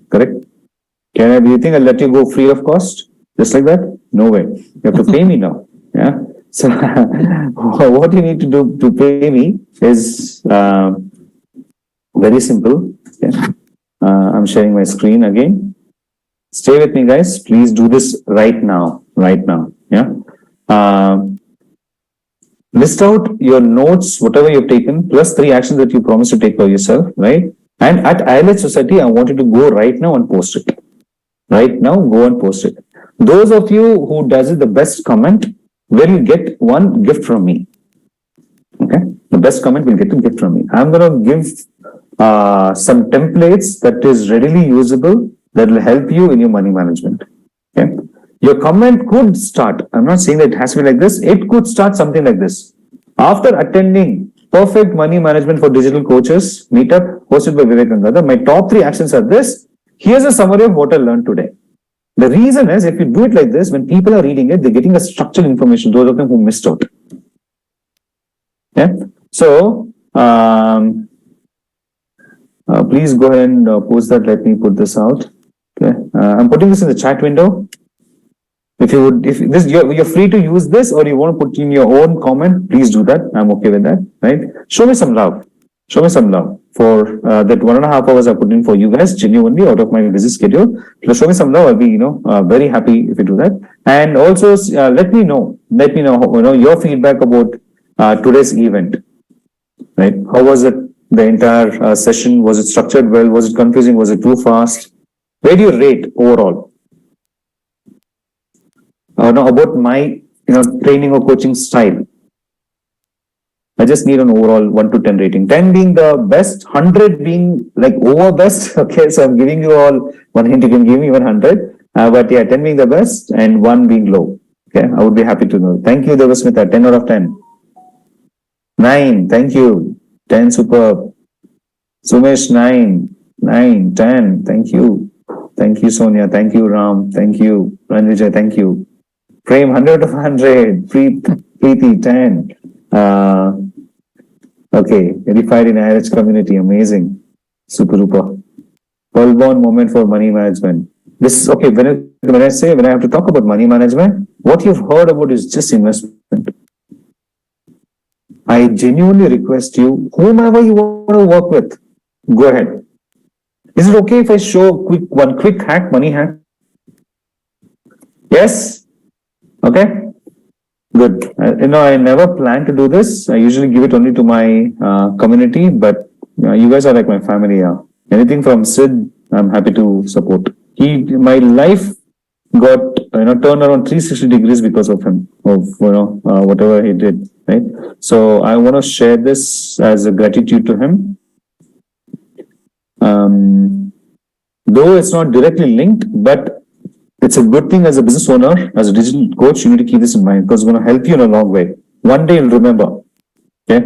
correct? Do you think I'll let you go free of cost? Just like that? No way. You have to pay me now. Yeah. So what you need to do to pay me is very simple. Okay. I'm sharing my screen again. Stay with me, guys. Please do this right now. Yeah. list out your notes, whatever you've taken, plus 3 actions that you promised to take for yourself, right? And at ILH Society, I want you to go right now and post it. Right now, go and post it. Those of you who does it the best comment will get one gift from me. Okay, the best comment will get a gift from me. I'm going to give some templates that is readily usable that will help you in your money management. Okay, your comment could start. I'm not saying that it has to be like this. It could start something like this. After attending Perfect Money Management for Digital Coaches meetup hosted by Vivek Gangadhar, my top 3 actions are this. Here's a summary of what I learned today. The reason is, if you do it like this, when people are reading it, they're getting a structured information, those of them who missed out. Yeah. So, please go ahead and post that. Let me put this out. Okay. I'm putting this in the chat window. If you would, if this, you're free to use this, or you want to put in your own comment, please do that. I'm okay with that. Right. Show me some love. Show me some love for that 1.5 hours I put in for you guys, genuinely out of my busy schedule. So show me some love. I'll be, very happy if you do that. And also let me know, your feedback about today's event. Right? How was it? The entire session? Was it structured well? Was it confusing? Was it too fast? Where do you rate overall? About my, training or coaching style. I just need an overall 1 to 10 rating. 10 being the best, 100 being like over best. Okay, so I'm giving you all 1 hint. You can give me 100. But yeah, 10 being the best and 1 being low. Okay, I would be happy to know. Thank you, Devasmita. 10 out of 10. 9. Thank you. 10, superb. Sumesh, 9. 9, 10. Thank you. Thank you, Sonia. Thank you, Ram. Thank you. Ranvijay, thank you. Prem, 100 of 100. Preeti, 10. Okay, verified in IRH community, amazing. Super duper. Well-born moment for money management. This is okay. When I have to talk about money management, what you've heard about is just investment. I genuinely request you, whomever you want to work with, go ahead. Is it okay if I show one quick hack, money hack? Yes? Okay. Good. I never plan to do this. I usually give it only to my community, but you guys are like my family. Yeah. Anything from Sid, I'm happy to support. My life got turned around 360 degrees because of him, of whatever he did. Right. So I want to share this as a gratitude to him. Though it's not directly linked, but it's a good thing as a business owner, as a digital coach, you need to keep this in mind because it's going to help you in a long way. One day you'll remember. Okay.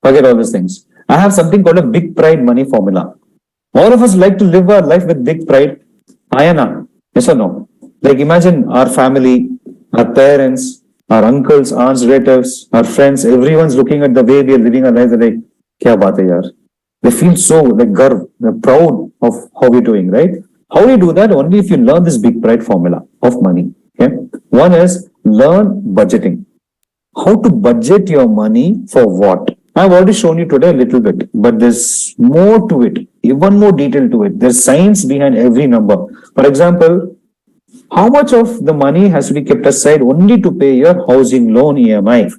Forget all these things. I have something called a big pride money formula. All of us like to live our life with big pride. Ayana, yes or no? Like imagine our family, our parents, our uncles, aunts, relatives, our friends, everyone's looking at the way we are living our lives. They're like, kya baat hai yaar? They feel so like garv, they're proud of how we're doing, right? How do you do that? Only if you learn this big pride formula of money. Okay. One is learn budgeting. How to budget your money for what? I've already shown you today a little bit, but there's more to it, even more detail to it. There's science behind every number. For example, how much of the money has to be kept aside only to pay your housing loan EMI?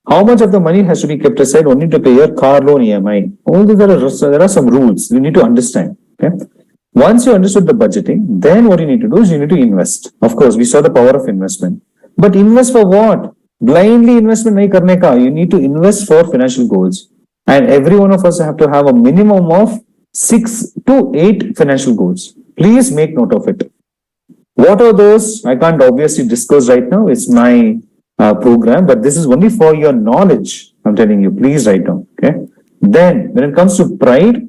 How much of the money has to be kept aside only to pay your car loan EMI? All these there are some rules you need to understand. Okay. Once you understood the budgeting, then what you need to do is you need to invest. Of course, we saw the power of investment. But invest for what? Blindly investment nahi karne ka. You need to invest for financial goals. And every one of us have to have a minimum of 6 to 8 financial goals. Please make note of it. What are those? I can't obviously disclose right now. It's my program, but this is only for your knowledge. I'm telling you, please write down. Okay. Then when it comes to pride,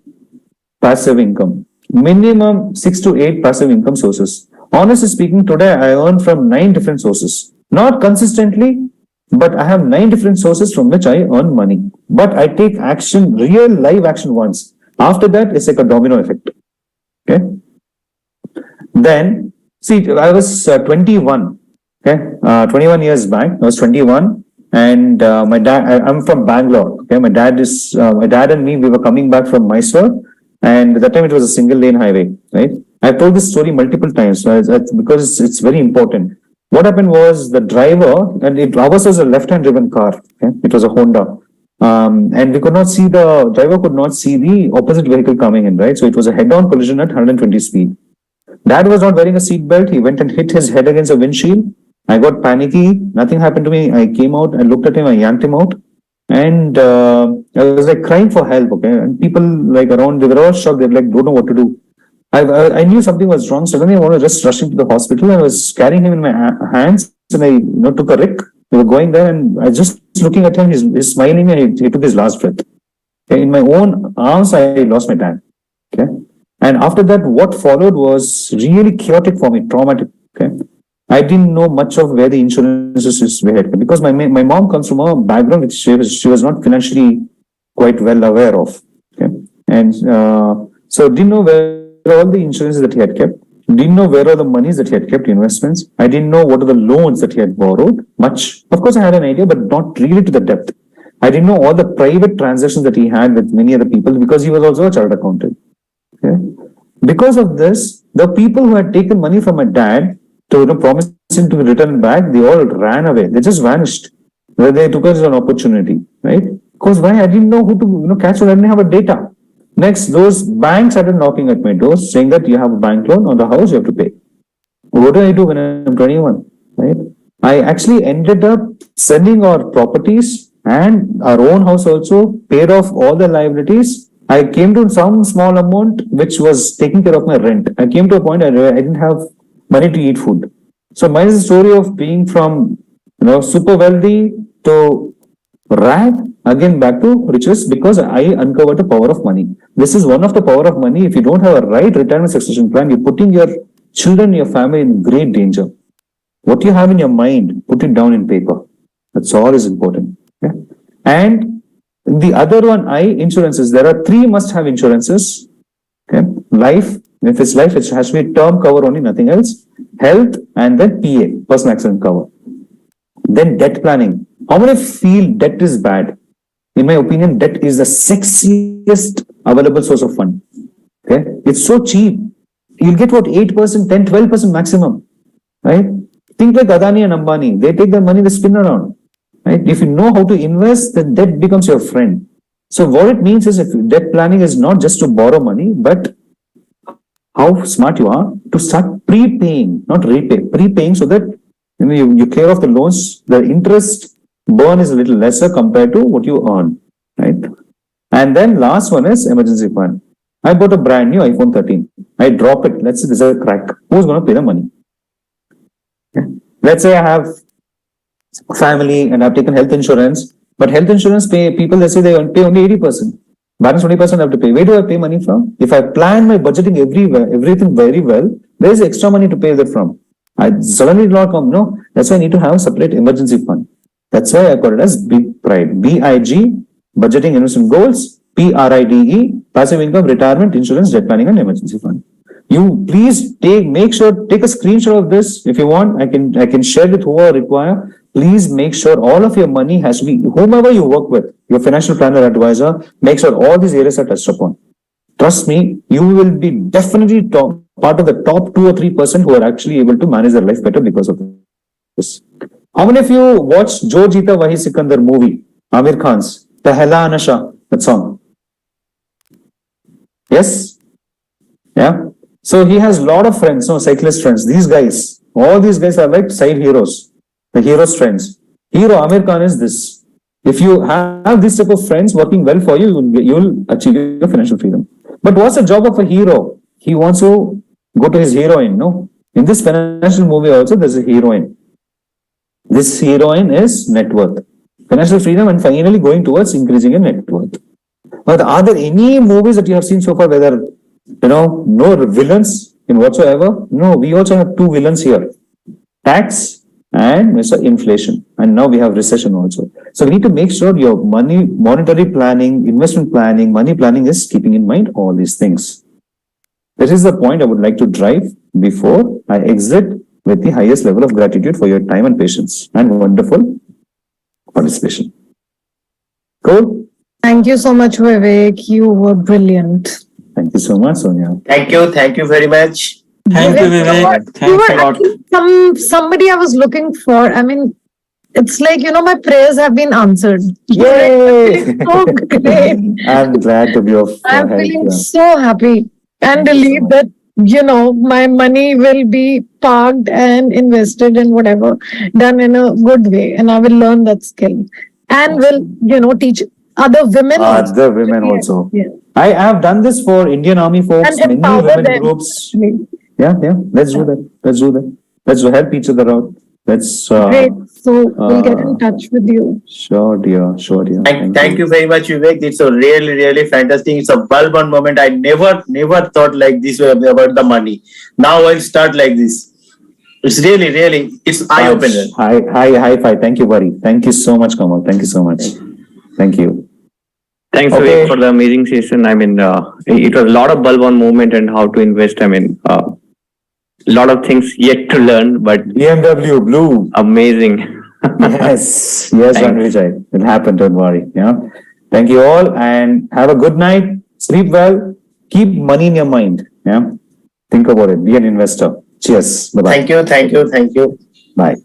passive income, minimum 6 to 8 passive income sources. Honestly speaking, today I earn from 9 different sources, not consistently, but I have 9 different sources from which I earn money. But I take action, real live action once. After that, it's like a domino effect. Okay. Then see, I was 21. Okay, 21 years back, I was 21, and my dad. I'm from Bangalore. Okay, my dad and me. We were coming back from Mysore, and at that time it was a single lane highway. Right. I've told this story multiple times because it's very important. what happened was the driver, and ours was a left-hand driven car. Okay? It was a Honda. And we could not see the driver could not see the opposite vehicle coming in, right? So it was a head-on collision at 120 speed. Dad was not wearing a seat belt. He went and hit his head against a windshield. I got panicky. Nothing happened to me. I came out. I looked at him. I yanked him out. And I was like crying for help. Okay. And people like around, they were all shocked. They like, don't know what to do. I knew something was wrong. Suddenly I wanted to just rush into the hospital. I was carrying him in my hands. And I took a rick. We were going there and I just looking at him. He's smiling and he took his last breath. Okay. In my own arms, I lost my dad. Okay. And after that, what followed was really chaotic for me, traumatic. Okay. I didn't know much of where the insurances were because my mom comes from a background which she was not financially quite well aware of. Okay. And so didn't know where all the insurances that he had kept. Didn't know where are the monies that he had kept, investments. I didn't know what are the loans that he had borrowed. Much. Of course, I had an idea, but not really to the depth. I didn't know all the private transactions that he had with many other people because he was also a chartered accountant. Okay. Because of this, the people who had taken money from my dad to promise him to return back, they all ran away. They just vanished. They took it as an opportunity, right? Because why? I didn't know who to catch. So I didn't have a data. Next, those banks started knocking at my doors, saying that you have a bank loan on the house, you have to pay. What do I do when I'm 21? Right? I actually ended up selling our properties and our own house also, paid off all the liabilities. I came to some small amount which was taking care of my rent. I came to a point where I didn't have money to eat food. So mine is a story of being from super wealthy to rag, again back to riches because I uncovered the power of money. This is one of the power of money. If you don't have a right retirement succession plan, you're putting your children, your family in great danger. What you have in your mind, put it down in paper. That's all is important. Okay? And the other one, insurances. There are 3 must-have insurances. Okay, life. If it's life, it has to be term cover only, nothing else. Health, and then PA, personal accident cover. Then debt planning. How many feel debt is bad? In my opinion, debt is the sexiest available source of fund. Okay, it's so cheap. You'll get what 8%, 10, 12% maximum. Right? Think like Adani and Ambani. They take their money, they spin around. Right? If you know how to invest, then debt becomes your friend. So what it means is, if debt planning is not just to borrow money, but how smart you are to start prepaying, not repay, prepaying so that you clear off the loans, the interest burn is a little lesser compared to what you earn, right? And then last one is emergency fund. I bought a brand new iPhone 13. I drop it. Let's say there's a crack. Who's going to pay the money? Okay. Let's say I have family and I've taken health insurance, but health insurance people, they say they pay only 80%. Balance 20% I have to pay. Where do I pay money from? If I plan my budgeting everything very well, there is extra money to pay that from. I suddenly did not come. No, that's why I need to have a separate emergency fund. That's why I call it as BIG Pride. BIG, budgeting investment goals, PRIDE, passive income, retirement, insurance, debt planning, and emergency fund. You please take a screenshot of this if you want. I can share with whoever require. Please make sure all of your money has to be, whomever you work with, your financial planner, advisor, make sure all these areas are touched upon. Trust me, you will be definitely part of the top 2 or 3% who are actually able to manage their life better because of this. How many of you watched Jo Jeeta Wahi Sikandar movie, Amir Khan's Pehla Nasha, that song? Yes? Yeah? So he has a lot of friends, cyclist friends. All these guys are like side heroes. The hero's friends. Hero Amir Khan is this. If you have this type of friends working well for you, you'll achieve your financial freedom. But what's the job of a hero? He wants to go to his heroine, no? In this financial movie also, there's a heroine. This heroine is net worth. Financial freedom and finally going towards increasing your net worth. But are there any movies that you have seen so far where there are, no villains in whatsoever? No, we also have 2 villains here. Tax and inflation. And now we have recession also. So we need to make sure your monetary planning, investment planning, money planning is keeping in mind all these things. This is the point I would like to drive before I exit with the highest level of gratitude for your time and patience and wonderful participation. Cool? Thank you so much, Vivek. You were brilliant. Thank you so much, Sonia. Thank you very much. Thank you, Vivek. You Thanks a were lot. actually somebody I was looking for. I mean, it's like, my prayers have been answered. Yay! So great. I'm glad to be of I'm help. feeling Yeah. so happy and Thank you so relieved much. that, my money will be parked and invested in whatever, done in a good way. And I will learn that skill and will, teach other women also. Other women Yeah, also. yeah. I have done this for Indian Army folks, And many empower women them. groups. Great. Yeah. Let's do that. Let's help each other out. Let's. So we'll get in touch with you. Sure, dear. Sure, dear. Thank you very much, Vivek. It's a really fantastic. It's a well-born moment. I never thought like this way about the money. Now I'll start like this. It's really, it's eye-opener. High five. Thank you, buddy. Thank you so much, Kamal. Thank you so much. Thank you. Thanks, Okay. Vivek, for the amazing session. I mean, it was a lot of bulb on movement and how to invest. I mean, a lot of things yet to learn, but BMW Blue. amazing. Yes, Thanks. Ranvijay. It'll happen. Don't worry. Yeah. Thank you all and have a good night. Sleep well. Keep money in your mind. Yeah. Think about it. Be an investor. Cheers. Bye bye. Thank you. Bye.